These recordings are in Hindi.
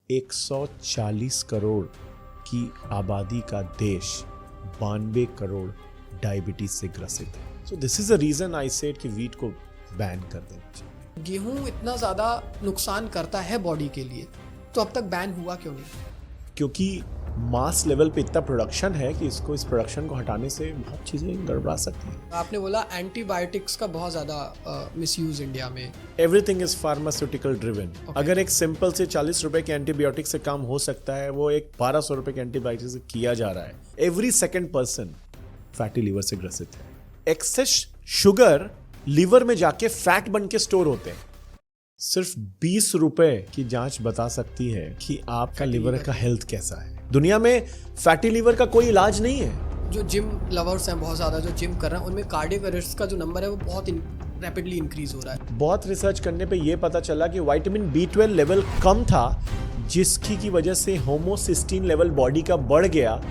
140 करोड़ की आबादी का देश 92 करोड़ डायबिटीज से ग्रसित है। So this is the reason I said कि वीट को बैन कर देना चाहिए। गेहूं इतना ज़्यादा नुकसान करता है बॉडी के लिए, तो अब तक बैन हुआ क्यों नहीं? क्योंकि मास लेवल पे इतना प्रोडक्शन है कि इस प्रोडक्शन को हटाने से बहुत चीज़ें गड़बड़ा सकती हैं। आपने बोला एंटीबायोटिक्स का बहुत ज़्यादा मिसयूज इंडिया में। Everything is pharmaceutical driven. अगर एक सिंपल से 40 रुपए के एंटीबायोटिक से काम हो सकता है, वो एक 1200 रुपए के एंटीबायोटिक से किया जा रहा है। Every second person fatty liver से ग्रसित है। एक्सेस शुगर लीवर में जाके फैट बन के स्टोर होते हैं। सिर्फ 20 रुपए की जांच बता सकती है कि आपका लीवर का हेल्थ कैसा है। दुनिया में फैटी लीवर का कोई इलाज नहीं है। जो जिम लवर्स हैं बहुत ज़्यादा, जो जिम कर रहे हैं, उनमें कार्डियक अरेस्ट का जो नंबर है वो बहुत रैपिडली इंक्रीज हो रहा है। बहुत रिसर्च करने पे ये पता चला कि विटामिन B12 लेवल कम था, जिसकी वजह से होमोसिस्टीन लेवल बॉडी का बढ़ गया।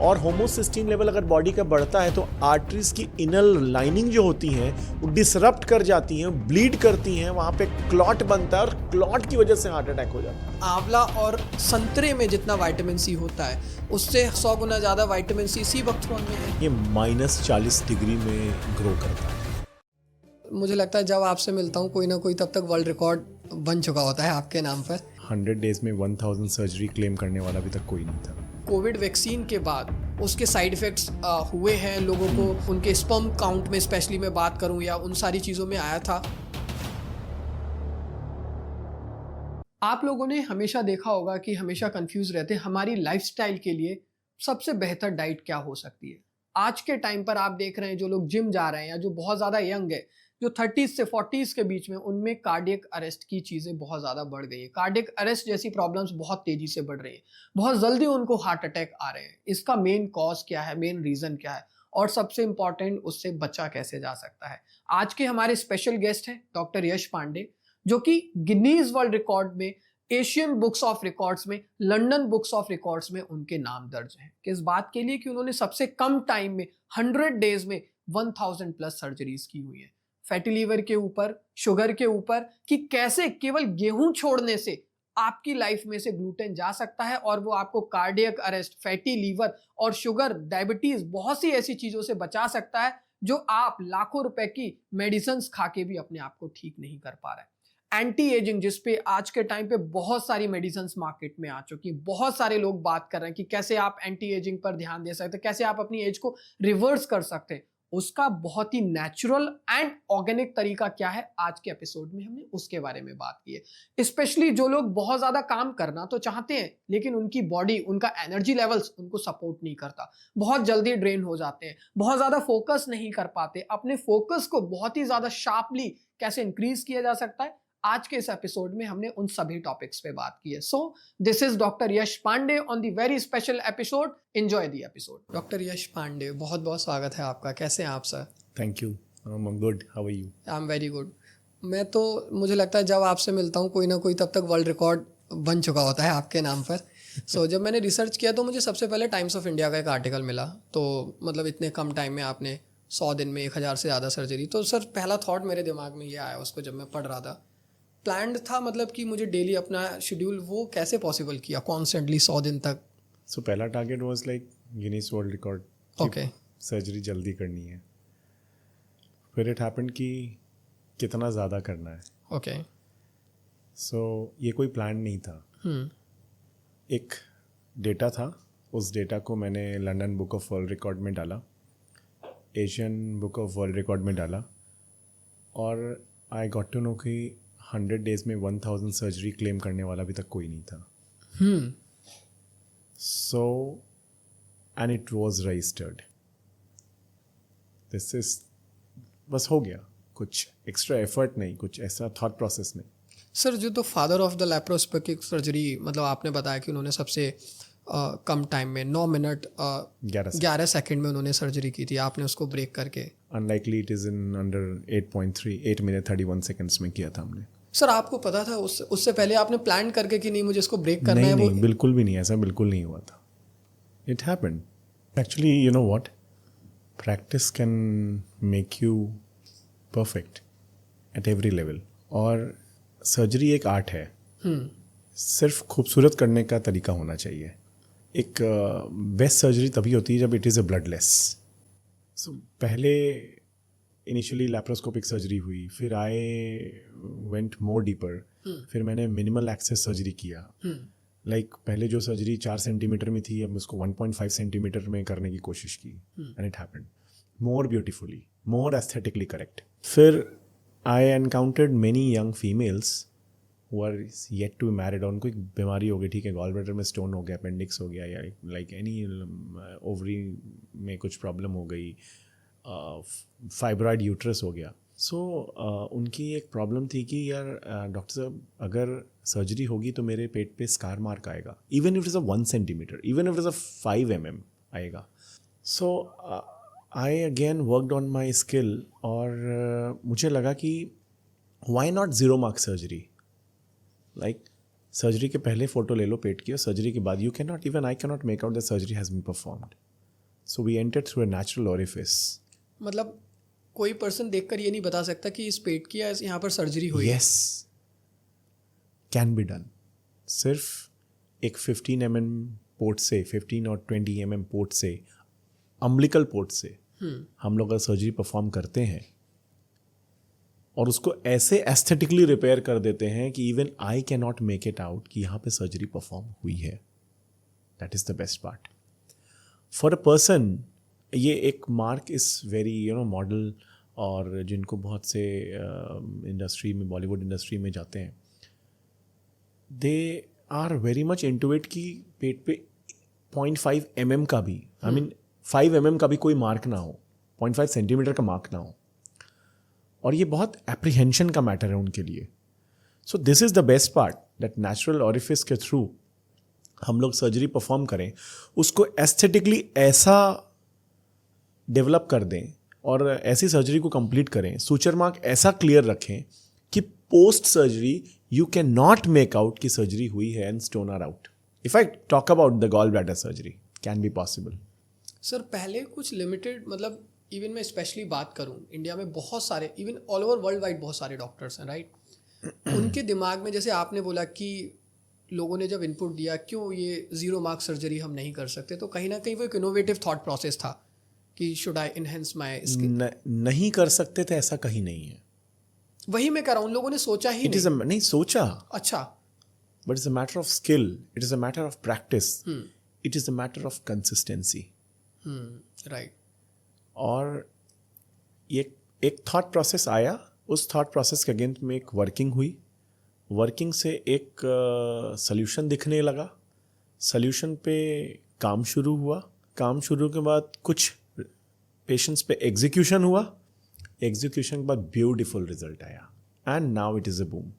और होमोसिस्टीन लेवल अगर बॉडी का बढ़ता है तो आर्टरीज की इनर लाइनिंग जो होती हैं वो डिसरप्ट कर जाती हैं, ब्लीड करती हैं, वहाँ पे क्लॉट बनता है और क्लॉट की वजह से हार्ट अटैक हो जाता है। आंवला और संतरे में जितना विटामिन सी होता है उससे 100 गुना ज़्यादा विटामिन सी बकथ्रोन में है। ये -40 डिग्री में ग्रो करता है। मुझे लगता है जब आपसे मिलता हूँ कोई ना कोई तब तक वर्ल्ड रिकॉर्ड बन चुका होता है आपके नाम पर। 100 डेज में 1000 सर्जरी क्लेम करने वाला अभी तक कोई नहीं था। कोविड वैक्सीन के बाद उसके साइड इफ़ेक्ट्स हुए हैं लोगों को, उनके स्पर्म काउंट में स्पेशली मैं बात करूं या उन सारी चीज़ों में आया था। आप लोगों ने हमेशा देखा होगा कि हमेशा कंफ्यूज रहते हैं हमारी लाइफस्टाइल के लिए सबसे बेहतर डाइट क्या हो सकती है। आज के टाइम पर आप देख रहे हैं जो लोग जिम जा रहे हैं या जो बहुत ज़्यादा यंग है, जो 30s से 40s के बीच में, उनमें कार्डियक अरेस्ट की चीज़ें बहुत ज़्यादा बढ़ गई है। कार्डियक अरेस्ट जैसी प्रॉब्लम्स बहुत तेज़ी से बढ़ रही है, बहुत जल्दी उनको हार्ट अटैक आ रहे हैं। इसका मेन कॉज क्या है, मेन रीज़न क्या है, और सबसे इंपॉर्टेंट उससे बचा कैसे जा सकता है। आज के हमारे स्पेशल गेस्ट हैं डॉक्टर यश पांडे, जो कि गिनीज वर्ल्ड रिकॉर्ड में, एशियन बुक्स ऑफ रिकॉर्ड्स में, लंदन बुक्स ऑफ रिकॉर्ड्स में उनके नाम दर्ज हैं। किस बात के लिए? कि उन्होंने सबसे कम टाइम में 100 डेज में 1000 प्लस सर्जरीज की हुई है। फैटी लीवर के ऊपर, शुगर के ऊपर, कि कैसे केवल गेहूं छोड़ने से आपकी लाइफ में से ग्लूटेन जा सकता है और वो आपको कार्डियक अरेस्ट, फैटी लीवर और शुगर, डायबिटीज, बहुत सी ऐसी चीजों से बचा सकता है जो आप लाखों रुपए की मेडिसिन खा के भी अपने आप को ठीक नहीं कर पा रहे। एंटी एजिंग, जिसपे आज के टाइम पे बहुत सारी मेडिसिन मार्केट में आ चुकी, बहुत सारे लोग बात कर रहे हैं कि कैसे आप एंटी एजिंग पर ध्यान दे सकते हैं, कैसे आप अपनी एज को रिवर्स कर सकते हैं। उसका बहुत ही नेचुरल एंड ऑर्गेनिक तरीका क्या है, आज के एपिसोड में हमने उसके बारे में बात की है। स्पेशली जो लोग बहुत ज्यादा काम करना तो चाहते हैं लेकिन उनकी बॉडी, उनका एनर्जी लेवल्स उनको सपोर्ट नहीं करता, बहुत जल्दी ड्रेन हो जाते हैं, बहुत ज्यादा फोकस नहीं कर पाते। अपने फोकस को बहुत ही ज्यादा शार्पली कैसे इंक्रीज किया जा सकता है, आज के इस एपिसोड में हमने उन सभी टॉपिक्स पे बात की है। So this is doctor Yash Pandey on the very special episode. Enjoy the episode. Doctor Yash Pandey, बहुत बहुत स्वागत है आपका। कैसे हैं आप sir? Thank you, I am good, how are you? I am very good. मैं तो, मुझे लगता है जब आपसे मिलता हूँ कोई ना कोई तब तक वर्ल्ड रिकॉर्ड बन चुका होता है आपके नाम पर। सो जब मैंने रिसर्च किया तो मुझे सबसे पहले टाइम्स ऑफ इंडिया का एक आर्टिकल मिला, तो मतलब इतने कम टाइम में आपने 100 दिन में 1000 से ज़्यादा सर्जरी। तो सर पहला थॉट मेरे दिमाग में ये आया उसको जब मैं पढ़ रहा था, प्लान्ड था मतलब कि मुझे डेली अपना शेड्यूल, वो कैसे पॉसिबल किया कॉन्स्टेंटली 100 दिन तक? सो पहला target was like Guinness world record. Okay. Surgery जल्दी करनी है। फिर इट हैपेंड कि कितना ज़्यादा करना है। ओके। सो ये कोई प्लान नहीं था। एक डेटा था, उस डेटा को मैंने London book of world record में डाला, Asian book of world record में डाला, और आई गॉट टू नो कि 100 डेज में 1000 सर्जरी क्लेम करने वाला अभी तक कोई नहीं था। So and it was registered. This is, बस हो गया, कुछ एक्स्ट्रा एफर्ट नहीं, कुछ ऐसा थॉट प्रोसेस नहीं। सर जो तो father of the laparoscopic surgery, मतलब आपने बताया कि उन्होंने सबसे कम टाइम में 9 मिनट 11 सेकंड में उन्होंने सर्जरी की थी, आपने उसको ब्रेक करके, unlikely it is in under 8 minute 31 seconds में किया था हमने। सर आपको पता था उससे पहले आपने प्लान करके कि नहीं मुझे इसको ब्रेक करना है? नहीं, बिल्कुल भी नहीं, ऐसा बिल्कुल नहीं हुआ था। It happened actually, you know what, practice can make you perfect at every level. और सर्जरी एक आर्ट है, सिर्फ खूबसूरत करने का तरीका होना चाहिए. एक बेस्ट सर्जरी तभी होती है जब इट इज़ अ ब्लडलेस. सो पहले इनिशियली लैप्रोस्कोपिक सर्जरी हुई, फिर आई वेंट मोर डीपर, फिर मैंने मिनिमल एक्सेस सर्जरी किया. लाइक पहले जो सर्जरी 4 सेंटीमीटर में थी, अब उसको 1.5 सेंटीमीटर में करने की कोशिश की, and it happened more beautifully, more aesthetically correct. फिर I encountered many young females who are yet to be married. उनको एक बीमारी हो गई, ठीक है, गॉल ब्लैडर में स्टोन हो गया, अपेंडिक्स हो गया, या लाइक एनी ओवरी में कुछ प्रॉब्लम हो गई, फाइब्रॉइड यूट्रस हो गया. सो उनकी एक प्रॉब्लम थी कि यार डॉक्टर साहब अगर सर्जरी होगी तो मेरे पेट पे स्कार मार्क आएगा, even if it is a 1 centimetre, even if it is a 5 mm आएगा. So I again worked on my skill, और मुझे लगा कि why not zero mark surgery. Like surgery के पहले फ़ोटो ले लो पेट की, और सर्जरी के बाद you can not, even I can not make out the surgery has been performed. So we entered through a natural orifice. मतलब कोई पर्सन देखकर ये नहीं बता सकता कि इस पेट की या यहाँ पर सर्जरी हुई है. Yes, can be done. सिर्फ एक 15 mm पोर्ट से, 15 और 20 mm पोर्ट से, अम्बिलिकल पोर्ट से हम लोग अगर सर्जरी परफॉर्म करते हैं और उसको ऐसे एस्थेटिकली रिपेयर कर देते हैं कि even I can not make it out कि यहाँ पे सर्जरी परफॉर्म हुई है. That is the best part for a person. ये एक मार्क इज़ वेरी मॉडल, और जिनको बहुत से इंडस्ट्री में, बॉलीवुड इंडस्ट्री में जाते हैं, they are very much into it कि पेट पे 0.5 mm का भी, आई मीन 5 mm का भी कोई मार्क ना हो, 0.5 सेंटीमीटर का मार्क ना हो, और ये बहुत एप्रीहेंशन का मैटर है उनके लिए. So this is the best part, that natural orifice के थ्रू हम लोग सर्जरी परफॉर्म करें, उसको एस्थेटिकली ऐसा डेवलप कर दें और ऐसी सर्जरी को कंप्लीट करें, सूचर मार्क ऐसा क्लियर रखें कि post surgery you can not make out कि सर्जरी हुई है and stone are out. If I talk about the gall bladder surgery, can be possible. Sir पहले कुछ लिमिटेड, मतलब इवन मैं स्पेशली बात करूं, इंडिया में बहुत सारे, even all over world wide बहुत सारे डॉक्टर्स हैं, राइट. उनके दिमाग में, जैसे आपने बोला कि लोगों ने जब इनपुट दिया क्यों ये ज़ीरो मार्क सर्जरी हम नहीं कर सकते, तो कहीं ना कहीं वो एक इनोवेटिव थॉट प्रोसेस था कि should I enhance my skill. नहीं कर सकते थे ऐसा कहीं नहीं है. वही मैं कह रहा हूँ, उन लोगों ने सोचा ही नहीं सोचा. अच्छा. But it's a matter of skill, it is a matter of practice, it is a matter of consistency. Right. और ये एक थॉट प्रोसेस आया, उस थॉट प्रोसेस के अगेंस्ट में एक वर्किंग हुई, वर्किंग से एक सल्यूशन दिखने लगा, सल्यूशन पे काम शुरू हुआ, काम शुरू के बाद कुछ पेशेंट्स पे एग्जीक्यूशन हुआ, एग्जीक्यूशन के बाद ब्यूटीफुल रिजल्ट आया, and now it is a boom.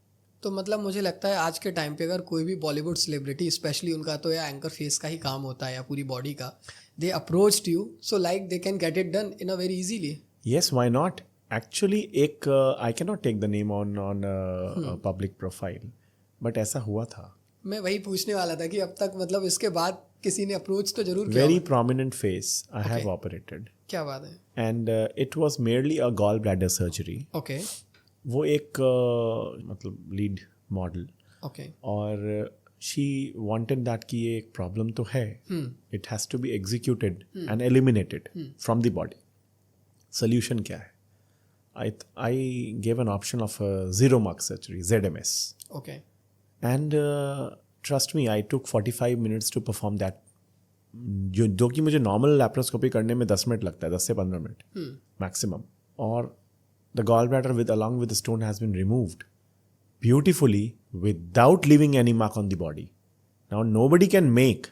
तो मतलब मुझे लगता है आज के टाइम पे अगर कोई भी बॉलीवुड सेलिब्रिटी, स्पेशली उनका तो या एंकर फेस का ही काम होता है या पूरी बॉडी का, they approached you, so like they can get it done in a very easily. Yes, why not? Actually, एक I cannot take the name on public profile, but ऐसा हुआ था. मैं वही पूछने वाला था कि अब तक मतलब इसके बाद किसी ने अप्रोच तो जरूर किया. Very prominent face I have operated. क्या बात है. And it was merely a gallbladder surgery. Okay. वो एक मतलब लीड मॉडल. Okay. और she wanted that कि ये एक प्रॉब्लम तो है, it has to be executed and eliminated from the body. Solution क्या है? I gave an option of zero mark surgery, ZMS. Okay. And trust me, I took 45 minutes to perform that. जो कि मुझे नॉर्मल लैप्रोस्कोपी करने में 10 मिनट लगता है, 10 से 15 मिनट मैक्सिमम. और the gallbladder along with the stone has been removed beautifully without leaving any mark on the body. Now nobody can make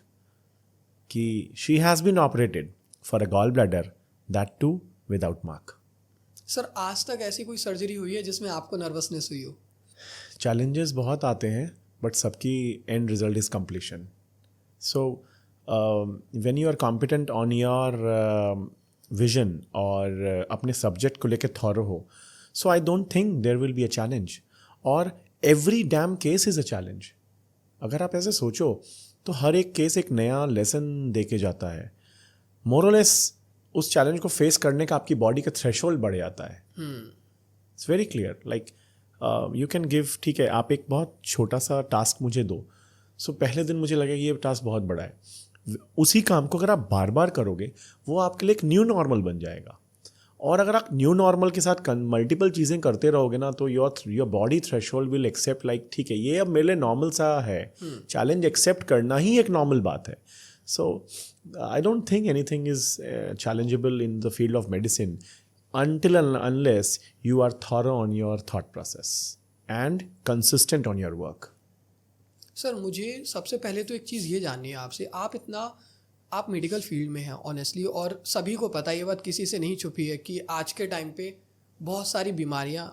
कि she has been operated for a gallbladder, that too without mark. Sir आज तक ऐसी कोई सर्जरी हुई है जिसमें आपको नर्वसनेस हुई हो? Challenges बहुत आते हैं, but सबकी end result is completion. So when you are competent on your vision और अपने subject को लेके thorough हो, so I don't think there will be a challenge. और every damn case is a challenge. अगर आप ऐसे सोचो तो हर एक केस एक नया लेसन दे के जाता है. मोर और लेस उस चैलेंज को फेस करने का आपकी बॉडी का थ्रेशोल्ड बढ़ जाता है. It's very clear. Like you can give, ठीक है, आप एक बहुत छोटा सा टास्क मुझे दो, सो पहले दिन मुझे लगा कि ये टास्क बहुत बड़ा है। उसी काम को अगर आप बार बार करोगे वो आपके लिए एक न्यू नॉर्मल बन जाएगा। और अगर आप न्यू नॉर्मल के साथ मल्टीपल चीज़ें करते रहोगे ना तो your body threshold will accept like ठीक है ये अब मेरे लिए नॉर्मल सा है। चैलेंज एक्सेप्ट करना ही एक नॉर्मल बात है। So I don't think anything is challengeable in the field of medicine until and unless you are thorough on your thought process and consistent on your work. Sir मुझे सबसे पहले तो एक चीज़ ये जाननी है आपसे, आप मेडिकल फील्ड में हैं ऑनेस्टली, और सभी को पता है, ये बात किसी से नहीं छुपी है कि आज के टाइम पे बहुत सारी बीमारियां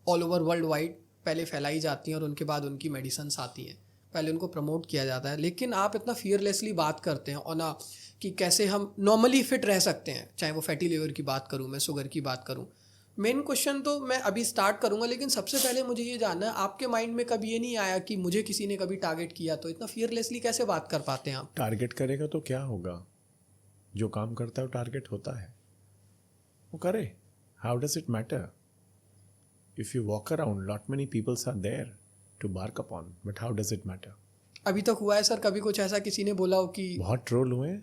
ऑल ओवर वर्ल्ड वाइड पहले फैलाई जाती हैं और उनके बाद उनकी मेडिसिन्स आती हैं, पहले उनको प्रमोट किया जाता है। लेकिन आप इतना फियरलेसली बात करते हैं और कि कैसे हम नॉर्मली फिट रह सकते हैं, चाहे वो फैटी लिवर की बात करूं, मैं शुगर की बात करूं। मेन क्वेश्चन तो मैं अभी स्टार्ट करूंगा, लेकिन सबसे पहले मुझे ये जानना है आपके माइंड में कभी ये नहीं आया कि मुझे किसी ने कभी टारगेट किया, तो इतना फियरलेसली कैसे बात कर पाते हैं आप? टारगेट करेगा तो क्या होगा, जो काम करता है वो टारगेट होता है, वो करे। How does it matter if you walk around, lot many peoples are there to bark upon, but how does it matter? अभी तक हुआ है सर कभी कुछ ऐसा किसी ने बोला हो कि बहुत ट्रोल हुए हैं?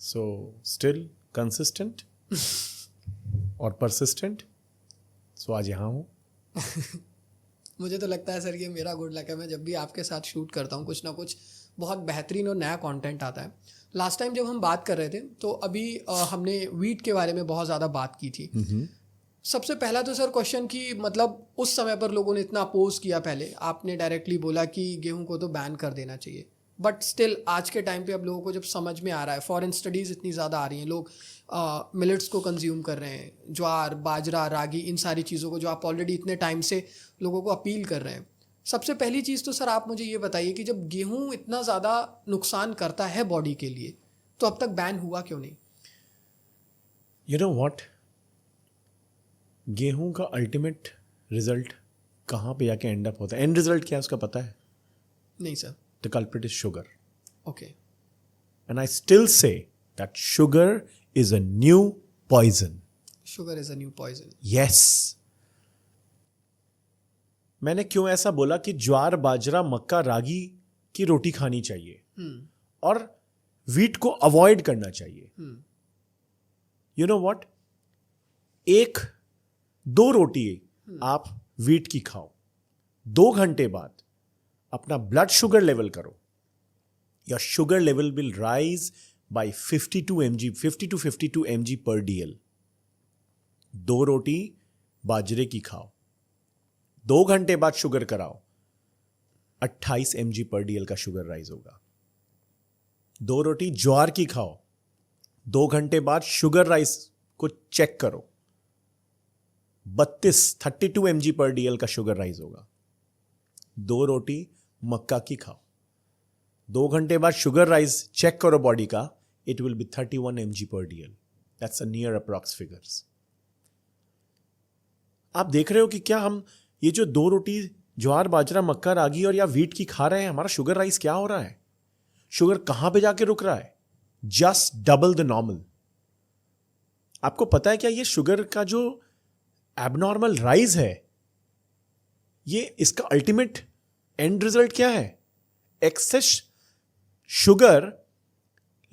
सो स्टिल कंसिस्टेंट और परसिस्टेंट, सो आज यहाँ हूँ। मुझे तो लगता है सर ये मेरा गुड लक है, मैं जब भी आपके साथ शूट करता हूँ कुछ ना कुछ बहुत बेहतरीन और नया कंटेंट आता है। लास्ट टाइम जब हम बात कर रहे थे तो अभी हमने वीट के बारे में बहुत ज़्यादा बात की थी। सबसे पहला तो सर क्वेश्चन कि मतलब उस समय पर लोगों ने इतना अपोज किया, पहले आपने डायरेक्टली बोला कि गेहूं को तो बैन कर देना चाहिए, बट स्टिल आज के टाइम पे अब लोगों को जब समझ में आ रहा है, फॉरेन स्टडीज़ इतनी ज़्यादा आ रही हैं, लोग मिलेट्स को कंज्यूम कर रहे हैं, ज्वार बाजरा रागी, इन सारी चीज़ों को जो आप ऑलरेडी इतने टाइम से लोगों को अपील कर रहे हैं। सबसे पहली चीज़ तो सर आप मुझे ये बताइए कि जब गेहूं इतना ज़्यादा नुकसान करता है बॉडी के लिए तो अब तक बैन हुआ क्यों नहीं? यू नो व्हाट, गेहूं का अल्टीमेट रिजल्ट कहाँ पे जाके एंड अप होता है? एंड रिजल्ट क्या है उसका पता है? नहीं sir. The culprit is sugar. Okay. And I still say that sugar is a new poison. Sugar is a new poison. Yes. मैंने क्यों ऐसा बोला कि ज्वार बाजरा मक्का रागी की रोटी खानी चाहिए और वीट को अवॉइड करना चाहिए? यू नो व्हाट, एक दो रोटी आप वीट की खाओ, 2 घंटे बाद अपना ब्लड शुगर लेवल करो, your sugar level will rise by 50 to 52 mg per DL। 2 रोटी बाजरे की खाओ, 2 घंटे बाद शुगर कराओ, 28 mg पर DL का शुगर राइज होगा। 2 रोटी ज्वार की खाओ, 2 घंटे बाद शुगर राइज को चेक करो, 32 mg पर DL का शुगर राइज होगा। 2 रोटी मक्का की खाओ, 2 घंटे बाद शुगर राइज चेक करो बॉडी का, it will be 31 mg per DL। That's a near approx figures. आप देख रहे हो कि क्या हम ये जो 2 रोटी ज्वार बाजरा मक्का रागी और या वीट की खा रहे हैं, हमारा शुगर राइज क्या हो रहा है? शुगर कहां पे जाके रुक रहा है? Just double the normal. आपको पता है क्या ये शुगर का जो एबनॉर्मल राइज है, ये इसका अल्टीमेट एंड रिजल्ट क्या है? एक्सेस शुगर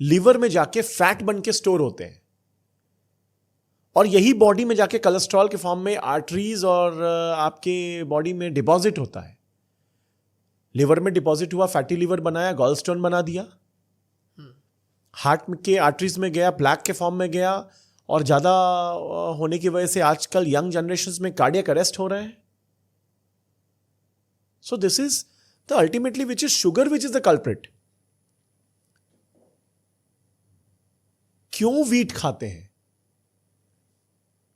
लिवर में जाके फैट बन के स्टोर होते हैं और यही बॉडी में जाके कोलेस्ट्रॉल के फॉर्म में आर्टरीज और आपके बॉडी में डिपॉजिट होता है। लिवर में डिपॉजिट हुआ, फैटी लिवर बनाया, गॉल स्टोन बना दिया, हार्ट के आर्टरीज में गया, प्लैक के फॉर्म में गया, और ज्यादा होने की वजह से आजकल यंग जनरेशन में कार्डियक अरेस्ट हो रहे हैं। So this is the ultimately which is sugar which is the culprit. क्यों वीट खाते हैं?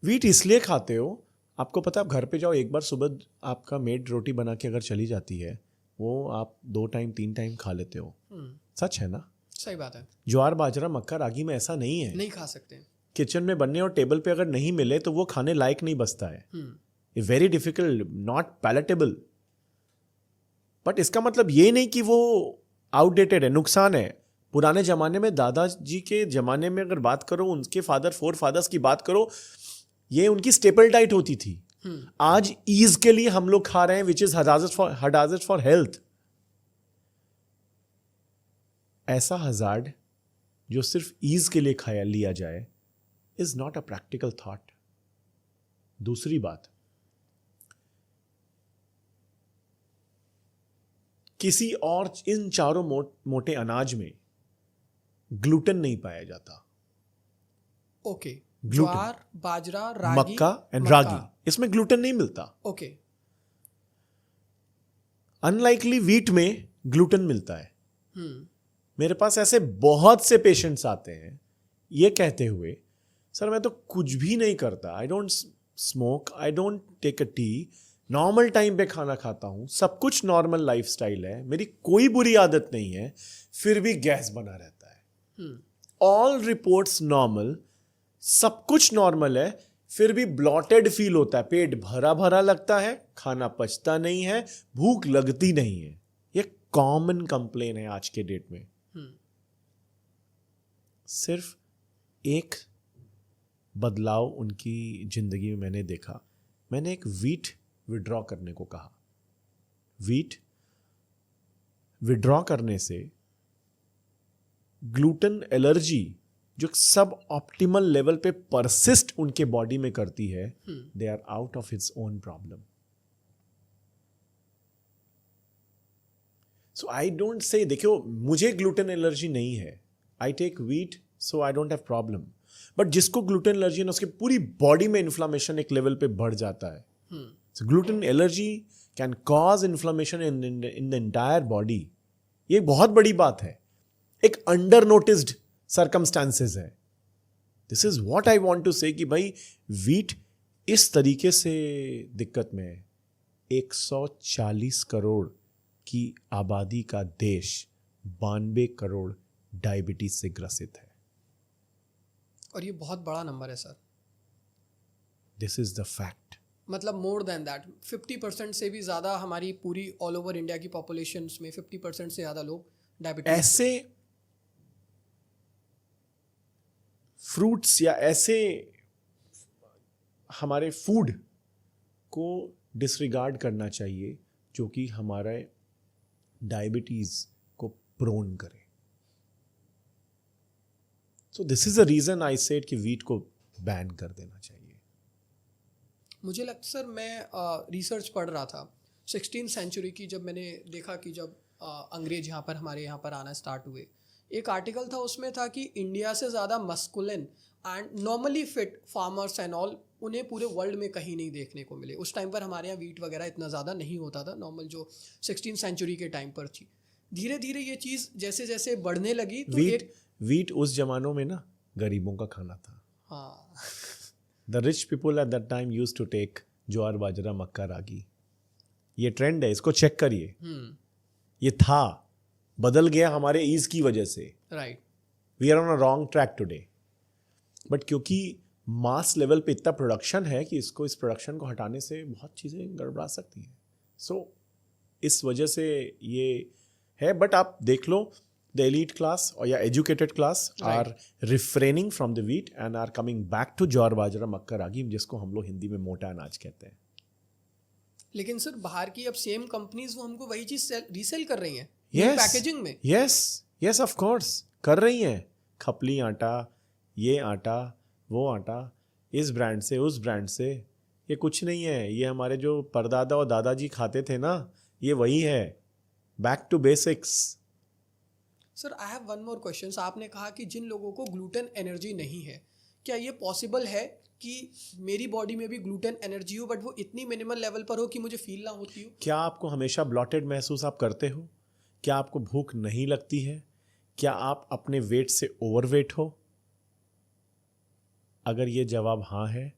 वीट इसलिए खाते हो, आपको पता है, आप घर पे जाओ, एक बार सुबह आपका मेड रोटी बना के अगर चली जाती है, वो आप 2 टाइम 3 टाइम खा लेते हो। सच है ना? सही बात है। ज्वार बाजरा मक्का रागी में ऐसा नहीं है, नहीं खा सकते। किचन में बनने और टेबल पे अगर नहीं मिले तो वो खाने लायक नहीं बचता है। Very difficult, not palatable. But इसका मतलब ये नहीं कि वो आउटडेटेड है, नुकसान है। पुराने जमाने में, दादाजी के जमाने में अगर बात करो, उनके फोर फादर्स की बात करो, ये उनकी स्टेपल डाइट होती थी। आज ईज के लिए हम लोग खा रहे हैं विच इज हजाजत फॉर हेल्थ। ऐसा हजार्ड जो सिर्फ ईज के लिए खाया लिया जाए is not a practical thought. दूसरी बात, किसी और इन चारों मोटे अनाज में ग्लूटेन नहीं पाया जाता. ओके. Gluten. ज्वार, बाजरा, रागी, मक्का एंड मक्का. रागी, इसमें ग्लूटेन नहीं मिलता. ओके. अनलाइकली व्हीट में ग्लूटेन मिलता है. हम्म. मेरे पास ऐसे बहुत से पेशेंट्स आते हैं ये कहते हुए, सर मैं तो कुछ भी नहीं करता, I don't smoke, I don't take a tea, normal time पे खाना खाता हूं, सब कुछ नॉर्मल लाइफस्टाइल है, मेरी कोई बुरी आदत नहीं है, फिर भी गैस बना रहता है. ऑल रिपोर्ट्स नॉर्मल, सब कुछ नॉर्मल है, फिर भी ब्लॉटेड फील होता है, पेट भरा भरा लगता है, खाना पचता नहीं है, भूख लगती नहीं है. ये कॉमन कंप्लेन है आज के डेट में. सिर्फ एक बदलाव उनकी जिंदगी में मैंने देखा. मैंने एक व्हीट विड्रॉ करने को कहा. व्हीट विड्रॉ करने से ग्लूटेन एलर्जी जो सब ऑप्टिमल लेवल पे परसिस्ट उनके बॉडी में करती है, they are out of its own problem. So I don't say, देखो मुझे ग्लूटेन एलर्जी नहीं है, I take wheat so I don't have problem. But जिसको ग्लूटेन एलर्जी है ना, उसकी पूरी बॉडी में इन्फ्लामेशन एक लेवल पे बढ़ जाता है. So gluten allergy can cause inflammation in the entire body. ये बहुत बड़ी बात है, एक अंडर नोटिस्ड सर्कमस्टांसेस है. This is what I want to say कि भाई व्हीट इस तरीके से दिक्कत में है. 140 करोड़ की आबादी का देश 92 करोड़ डायबिटीज से ग्रसित है. और ये बहुत बड़ा नंबर है sir. This is the fact. मतलब मोर देन दैट 50% से भी ज़्यादा हमारी पूरी ऑल ओवर इंडिया की पॉपुलेशन में 50% से ज़्यादा लोग डायबिटीज. ऐसे फ्रूट्स या ऐसे हमारे फूड को डिसरिगार्ड करना चाहिए जो कि हमारे डायबिटीज को प्रोन करे. So this is the reason I said कि व्हीट को बैन कर देना चाहिए. मुझे लगता सर, मैं रिसर्च पढ़ रहा था 16th सेंचुरी की, जब मैंने देखा कि जब अंग्रेज यहाँ पर हमारे यहाँ पर आना स्टार्ट हुए, एक आर्टिकल था उसमें था कि इंडिया से ज़्यादा masculine and normally fit farmers and all उन्हें पूरे वर्ल्ड में कहीं नहीं देखने को मिले. उस टाइम पर हमारे यहाँ वीट वगैरह इतना ज़्यादा नहीं होता था, नॉर्मल जो 16th सेंचुरी के टाइम पर थी. धीरे धीरे ये चीज़ जैसे जैसे बढ़ने लगी तो वीट उस जमानों में ना गरीबों का खाना था. हाँ. The rich people at that time used to take ज्वार, बाजरा, मक्का, रागी. ये ट्रेंड है, इसको चेक करिए. ये था, बदल गया हमारे ईज की वजह से. Right. We are on a wrong track today. But क्योंकि मास लेवल पे इतना प्रोडक्शन है कि इस प्रोडक्शन को हटाने से बहुत चीज़ें गड़बड़ा सकती हैं. सो इस वजह से ये है. बट आप देख लो, the elite class or या educated class are refraining from the wheat and are coming back to ज्वार, बाजरा, मक्का, रागी, जिसको हम लोग हिंदी में मोटा अनाज कहते हैं. लेकिन सर बाहर की अब सेम कंपनीज वो हमको वही चीज रीसेल कर रही हैं पैकेजिंग में. यस ऑफ कोर्स कर रही हैं. खपली आटा, ये आटा, वो आटा, इस ब्रांड से उस ब्रांड से. ये कुछ नहीं है, ये हमारे जो परदादा और दादाजी खाते थे ना, ये वही है. Back to basics. Sir I have one more question. आपने कहा कि जिन लोगों को ग्लूटेन एनर्जी नहीं है, क्या ये पॉसिबल है कि मेरी बॉडी में भी ग्लूटेन एनर्जी हो बट वो इतनी मिनिमल लेवल पर हो कि मुझे फील ना होती हो? क्या आपको हमेशा ब्लॉटेड महसूस आप करते हो? क्या आपको भूख नहीं लगती है? क्या आप अपने वेट से ओवरवेट हो? अगर ये जवाब हाँ है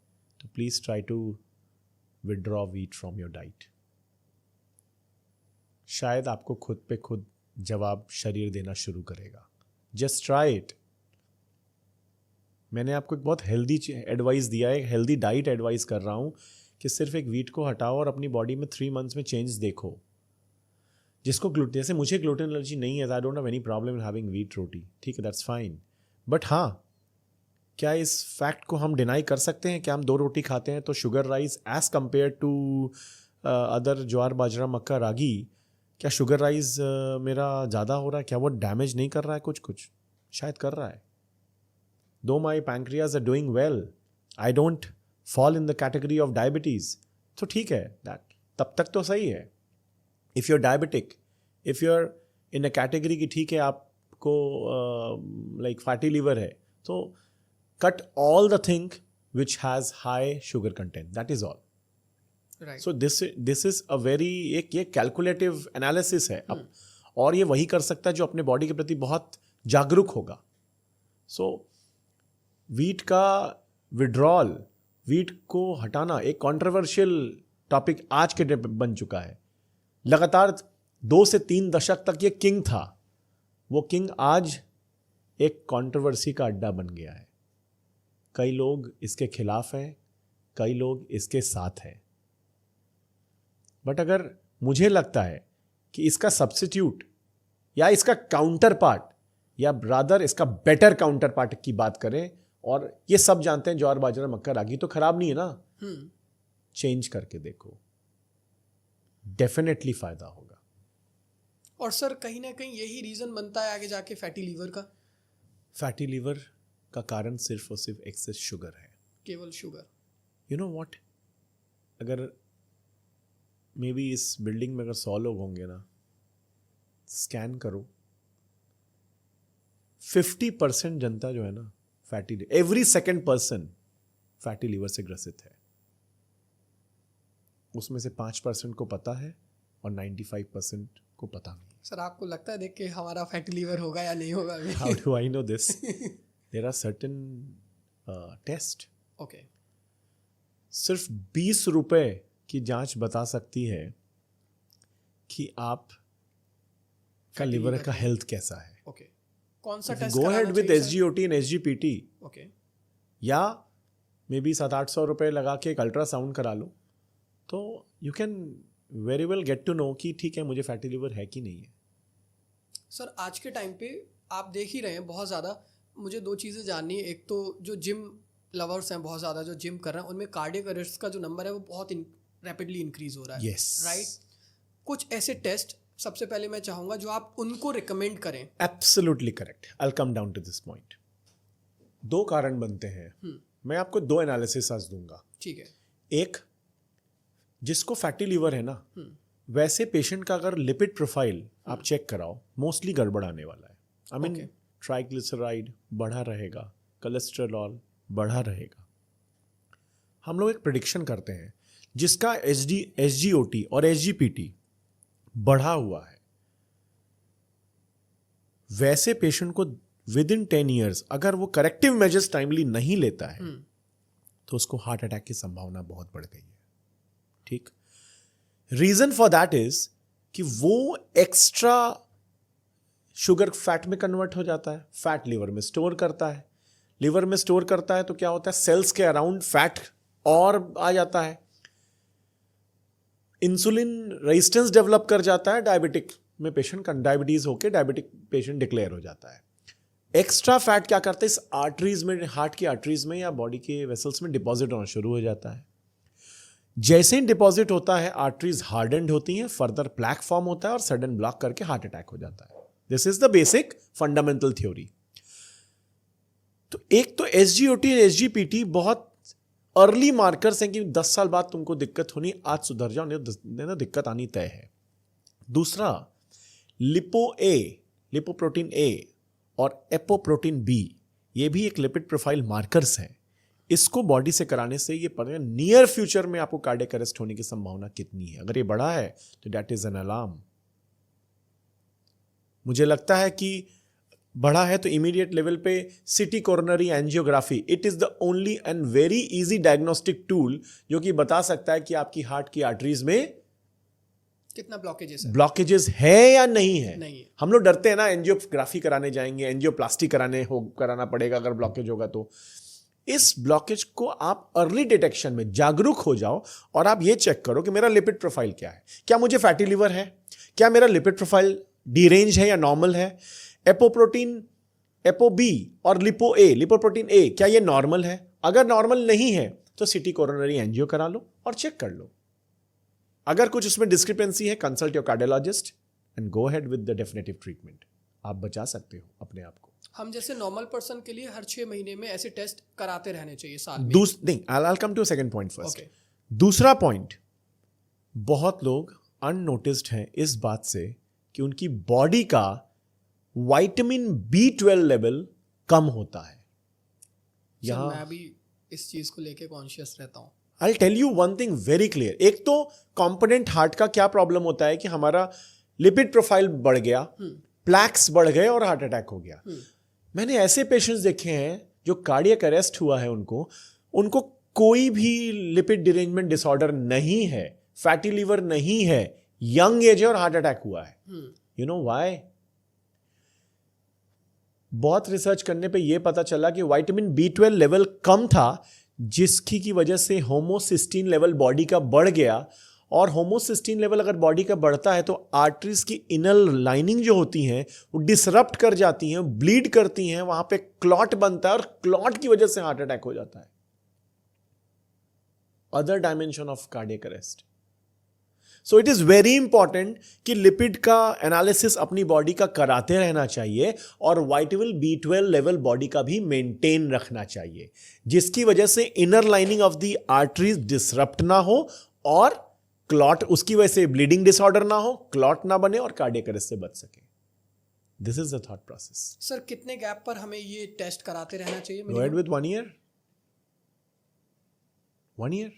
तो please try to withdraw wheat from your diet. शायद आपको खुद पे खुद जवाब शरीर देना शुरू करेगा. Just try it. मैंने आपको एक बहुत हेल्दी एडवाइस दिया है, हेल्दी डाइट एडवाइस कर रहा हूँ कि सिर्फ एक व्हीट को हटाओ और अपनी बॉडी में 3 months में चेंज देखो. जिसको ग्लूटेन, जैसे मुझे ग्लूटेन एलर्जी नहीं है, I don't have any problem in having wheat roti. ठीक है, दैट्स फाइन. बट हाँ, क्या इस फैक्ट को हम डिनाई कर सकते हैं कि हम 2 रोटी खाते हैं तो sugar rise as compare to other ज्वार, बाजरा, मक्का, रागी, क्या शुगर राइज मेरा ज़्यादा हो रहा है? क्या वो डैमेज नहीं कर रहा है? कुछ शायद कर रहा है. Though my pancreas are doing well, I don't fall in the category of diabetes, तो ठीक है, दैट तब तक तो सही है. If you are diabetic, if you are in a category की ठीक है आपको लाइक फैटी लीवर है, तो cut all the thing which has high sugar content, that is all. Right. So this is a very एक ये कैलकुलेटिव एनालिसिस है अब, और ये वही कर सकता है जो अपने बॉडी के प्रति बहुत जागरूक होगा. सो वीट का विड्रॉल, वीट को हटाना एक कंट्रोवर्शियल टॉपिक आज के डे पे बन चुका है. लगातार 2 से 3 दशक तक ये किंग था, वो किंग आज एक कंट्रोवर्सी का अड्डा बन गया है. कई लोग इसके खिलाफ हैं, कई लोग इसके साथ हैं. बट अगर मुझे लगता है कि इसका सब्स्टिट्यूट या इसका काउंटर पार्ट, या रादर इसका बेटर काउंटर पार्ट की बात करें, और ये सब जानते हैं ज्वार बाजरा मक्का रागी तो खराब नहीं है ना, चेंज करके देखो, डेफिनेटली फायदा होगा. और सर कहीं ना कहीं यही रीजन बनता है आगे जाके फैटी लीवर का. फैटी लीवर का कारण सिर्फ और सिर्फ एक्सेस शुगर है, केवल शुगर. यू नो व्हाट, अगर मे बी इस बिल्डिंग में अगर 100 लोग होंगे ना, स्कैन करो, 50% जनता जो है ना fatty, every second person fatty liver से ग्रसित है. उसमें से 5% को पता है और 95% को पता नहीं. सर आपको लगता है देख के हमारा फैटी लीवर होगा या नहीं होगा? How do I know this? There are certain test. Okay. सिर्फ 20 रुपए की जांच बता सकती है कि आप का लिवर का हेल्थ कैसा है. ओके. कौन सा टेस्ट गो कराना हेड विद चाहिए, SGOT एंड SGPT. ओके. या मे बी 700-800 रुपए लगा के एक अल्ट्रासाउंड करा लो, तो you can very well get to know कि ठीक है मुझे फैटी लिवर है कि नहीं है. सर आज के टाइम पे आप देख ही रहे हैं बहुत ज़्यादा, मुझे 2 चीज़ें जाननी है. एक तो जो जिम लवर्स हैं बहुत ज़्यादा जो जिम कर रहे हैं, उनमें कार्डियक अरेस्ट का जो नंबर है वो बहुत रैपिडली इंक्रीज हो रहा है. Yes. राइट. कुछ ऐसे टेस्ट सबसे पहले मैं चाहूँगा जो आप उनको रिकमेंड करें. Absolutely correct. I will come down to this point. 2 कारण बनते हैं. मैं आपको 2 एनालिसिस आज दूंगा. ठीक है. एक, जिसको फैटी लीवर है ना, वैसे पेशेंट का अगर लिपिड प्रोफाइल आप चेक कराओ, मोस्टली गड़बड़ आने वाला है. आई मीन ट्राइग्लिसराइड बढ़ा रहेगा, कोलेस्ट्रॉल बढ़ा रहेगा. हम लोग एक प्रेडिक्शन करते हैं जिसका SGOT और SGPT बढ़ा हुआ है, वैसे पेशेंट को विद इन 10 ईयर्स अगर वो करेक्टिव मेजर्स टाइमली नहीं लेता है तो उसको हार्ट अटैक की संभावना बहुत बढ़ गई है. ठीक. रीजन फॉर दैट इज कि वो एक्स्ट्रा शुगर फैट में कन्वर्ट हो जाता है, फैट लिवर में स्टोर करता है. लिवर में स्टोर करता है तो क्या होता है, सेल्स के अराउंड फैट और आ जाता है, इंसुलिन रेजिस्टेंस डेवलप कर जाता है. डायबिटिक में पेशेंट का डायबिटीज होकर डायबिटिक पेशेंट डिक्लेयर हो जाता है. एक्स्ट्रा फैट क्या करता है, इस आर्टरीज में, हार्ट की आर्टरीज में या बॉडी के वेसल्स में डिपॉजिट होना शुरू हो जाता है. जैसे ही डिपॉजिट होता है आर्टरीज हार्डेंड होती हैं, फर्दर प्लैक फॉर्म होता है और सडन ब्लॉक करके हार्ट अटैक हो जाता है. This is the basic fundamental theory. तो एक तो SGOT और SGPT बहुत अर्ली मार्कर्स हैं कि 10 साल बाद तुमको दिक्कत होनी, आज सुधर जाओ नहीं तो दिक्कत आनी तय है. दूसरा, लिपोप्रोटीन A और एपोप्रोटीन B, ये भी एक लिपिड प्रोफाइल मार्कर्स हैं. इसको बॉडी से कराने से ये पड़ेगा नियर फ्यूचर में आपको कार्डियक अरेस्ट होने की संभावना कितनी है. अगर ये बढ़ा है तो दैट इज एन अलार्म. मुझे लगता है कि बढ़ा है तो इमीडिएट लेवल पे city coronary angiography, it is the only and very easy diagnostic tool जो कि बता सकता है कि आपकी हार्ट की आर्टरीज में कितना ब्लॉकेजेस है, ब्लॉकेजेस है या नहीं है. नहीं है. हम लोग डरते हैं ना, एंजियोग्राफी कराने जाएंगे, एंजियोप्लास्टी कराना पड़ेगा अगर ब्लॉकेज होगा तो. इस ब्लॉकेज को आप अर्ली डिटेक्शन में जागरूक हो जाओ और आप ये चेक करो कि मेरा लिपिड प्रोफाइल क्या है, क्या मुझे फैटी लिवर है, क्या मेरा लिपिड प्रोफाइल डीरेंज है या नॉर्मल है, एपो बी और लिपोप्रोटीन ए क्या ये नॉर्मल है. अगर नॉर्मल नहीं है तो सिटी कोरोनरी एंजियो करा लो और चेक कर लो. अगर कुछ उसमें डिस्क्रिपेंसी है, consult your cardiologist. and go ahead with the definitive treatment. आप बचा सकते हो अपने आप को. हम जैसे नॉर्मल पर्सन के लिए हर 6 महीने में ऐसे टेस्ट कराते रहने चाहिए साल में. नहीं, I'll come to a second point first. Okay. दूसरा पॉइंट, बहुत लोग अननोटिस्ड हैं इस बात से कि उनकी बॉडी का विटामिन B12 लेवल कम होता है. यहाँ मैं भी इस चीज को लेके कॉन्शियस रहता हूँ. I'll tell you one thing very clear. एक तो कॉम्पोनेंट हार्ट का क्या प्रॉब्लम होता है कि हमारा लिपिड प्रोफाइल बढ़ गया, प्लैक्स बढ़ गए और हार्ट अटैक हो गया. मैंने ऐसे पेशेंट्स देखे हैं जो कार्डियक अरेस्ट हुआ है, उनको कोई भी लिपिड डिरेंजमेंट डिसऑर्डर नहीं है, फैटी लीवर नहीं है, यंग एज है और हार्ट अटैक हुआ है. You know why? बहुत रिसर्च करने पे ये पता चला कि विटामिन B12 लेवल कम था, जिसकी की वजह से होमोसिस्टीन लेवल बॉडी का बढ़ गया. और होमोसिस्टीन लेवल अगर बॉडी का बढ़ता है तो आर्टरीज की इनर लाइनिंग जो होती हैं वो डिसरप्ट कर जाती हैं, ब्लीड करती हैं, वहां पे क्लॉट बनता है और क्लॉट की वजह से हार्ट अटैक हो जाता है. Other dimension of cardiac arrest. So it is very important कि लिपिड का एनालिसिस अपनी बॉडी का कराते रहना चाहिए और विटामिन B12 लेवल बॉडी का भी मेंटेन रखना चाहिए, जिसकी वजह से inner lining of the arteries disrupt ना हो और क्लॉट, उसकी वजह से ब्लीडिंग डिसऑर्डर ना हो, क्लॉट ना बने और कार्डियक अरेस्ट से बच सके. This is the thought process. Sir कितने गैप पर हमें ये टेस्ट कराते रहना चाहिए? Go ahead with 1 year. 1 year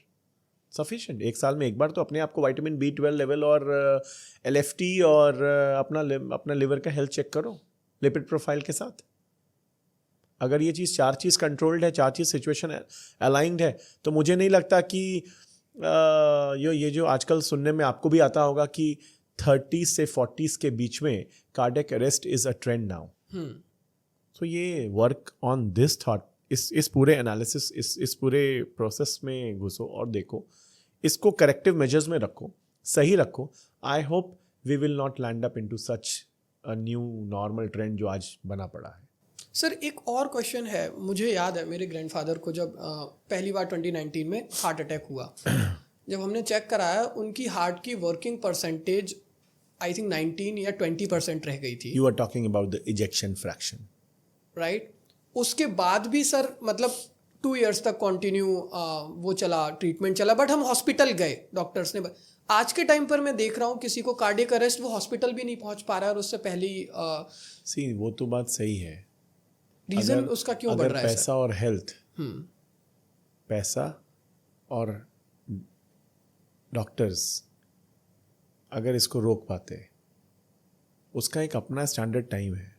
sufficient. एक साल में एक बार तो अपने आप को विटामिन B12 लेवल और LFT और अपना लिवर का हेल्थ चेक करो लिपिड प्रोफाइल के साथ. अगर ये चीज़ 4 चीज़ कंट्रोल्ड है, 4 चीज़ सिचुएशन अलाइंड है, तो मुझे नहीं लगता कि ये जो आजकल सुनने में आपको भी आता होगा कि 30 से 40s के बीच में cardiac arrest is a trend now. So ये वर्क ऑन दिस थॉट, इस पूरे एनालिसिस, इस पूरे प्रोसेस में घुसो और देखो, इसको करेक्टिव मेजर्स में रखो, सही रखो. I hope we will not land up into such a new normal trend जो आज बना पड़ा है. सर एक और क्वेश्चन है. मुझे याद है मेरे ग्रैंडफादर को जब पहली बार 2019 में हार्ट अटैक हुआ, जब हमने चेक कराया उनकी हार्ट की वर्किंग परसेंटेज आई थिंक 19 या 20% रह गई थी. You are talking about the ejection fraction, right? उसके बाद भी सर मतलब 2 इयर्स तक कंटिन्यू वो चला, ट्रीटमेंट चला, बट हम हॉस्पिटल गए, डॉक्टर्स ने. आज के टाइम पर मैं देख रहा हूँ किसी को कार्डियक अरेस्ट, वो हॉस्पिटल भी नहीं पहुंच पा रहा है और उससे पहले ही वो तो बात सही है. रीजन उसका क्यों बढ़ रहा है? पैसा और हेल्थ, पैसा और डॉक्टर्स अगर इसको रोक पाते, उसका एक अपना स्टैंडर्ड टाइम है,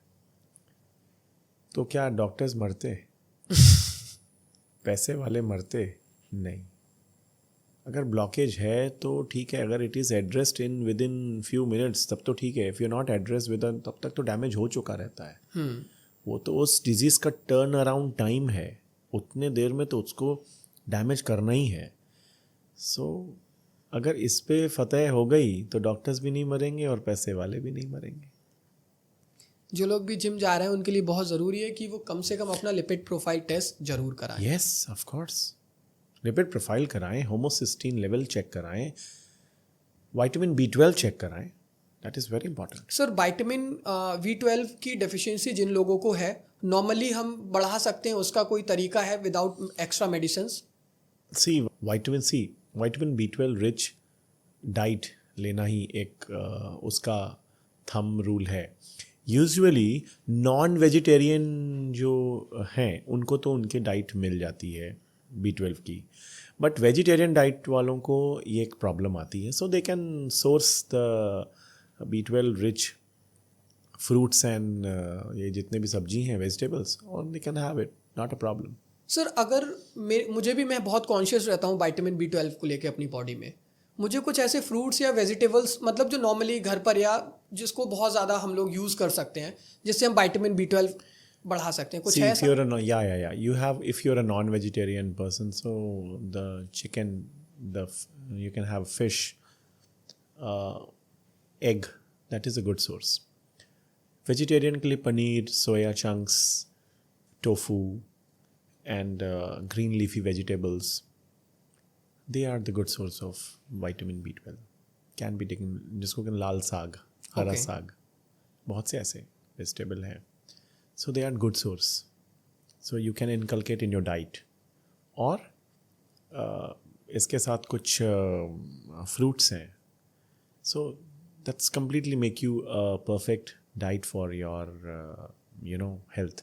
तो क्या डॉक्टर्स मरते? पैसे वाले मरते? नहीं. अगर ब्लॉकेज है तो ठीक है, अगर it is addressed with in few minutes तब तो ठीक है. इफ़ यू नॉट एड्रेस तब तक तो डैमेज हो चुका रहता है. वो तो उस डिजीज़ का टर्न अराउंड टाइम है, उतने देर में तो उसको डैमेज करना ही है. सो अगर इस पे फतह हो गई तो डॉक्टर्स भी नहीं मरेंगे और पैसे वाले भी नहीं मरेंगे. जो लोग भी जिम जा रहे हैं उनके लिए बहुत ज़रूरी है कि वो कम से कम अपना लिपिड प्रोफाइल टेस्ट जरूर कराएं. Yes, of course. Lipid profile कराएं, होमोसिस्टीन लेवल चेक कराएं, विटामिन B12 चेक कराएं. That is very important. Sir vitamin B12 की डेफिशिएंसी जिन लोगों को है, नॉर्मली हम बढ़ा सकते हैं, उसका कोई तरीका है without extra medicines? Vitamin B12 rich diet लेना ही एक उसका थंब रूल है. यूजुअली नॉन वेजिटेरियन जो हैं उनको तो उनके डाइट मिल जाती है B12 की, बट वेजिटेरियन डाइट वालों को ये एक प्रॉब्लम आती है. So they can source the B12 rich fruits and ये जितने भी सब्जी हैं, वेजिटेबल्स, और they can have it, not a problem. Sir अगर मैं बहुत कॉन्शियस रहता हूँ विटामिन B12 को लेके अपनी बॉडी में, मुझे कुछ ऐसे फ्रूट्स या वेजिटेबल्स मतलब जो नॉर्मली घर पर या जिसको बहुत ज़्यादा हम लोग यूज़ कर सकते हैं जिससे हम विटामिन B12 बढ़ा सकते हैं, कुछ है ऐसा? If you're a non-vegetarian person, so the chicken, you can have fish, egg, that is a good source. Vegetarian के लिए paneer, soya chunks, tofu, and green leafy vegetables, they are the good source of vitamin B12. Can be taken, जिसको कहते हैं लाल साग. हरा Okay. साग, बहुत से ऐसे वेजिटेबल हैं. So they are good source, so you can inculcate in your diet. और इसके साथ कुछ फ्रूट्स हैं. So that's completely make you a perfect diet for your, health.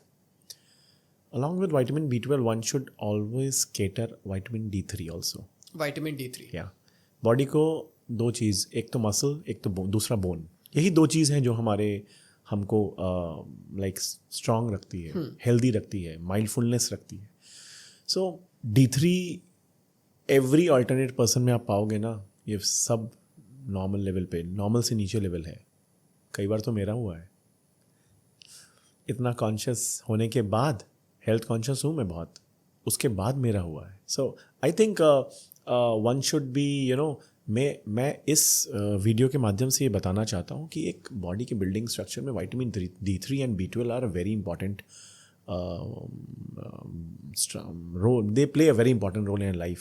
Along with vitamin B12, one should always cater vitamin D3 also. Vitamin D3. Yeah. Body को दो चीज़, एक तो मसल, एक तो दूसरा बोन. यही दो चीज़ हैं जो हमको लाइक स्ट्रांग रखती है, हेल्दी रखती है, माइंडफुलनेस रखती है. सो D3 एवरी अल्टरनेट पर्सन में आप पाओगे ना. ये सब नॉर्मल लेवल पे, नॉर्मल से नीचे लेवल है. कई बार तो मेरा हुआ है. इतना कॉन्शियस होने के बाद, हेल्थ कॉन्शियस हूँ मैं बहुत, उसके बाद मेरा हुआ है. So I think one should be मैं इस वीडियो के माध्यम से ये बताना चाहता हूँ कि एक बॉडी के बिल्डिंग स्ट्रक्चर में vitamin D3 and B12 are a very important role. They play a very important role in life.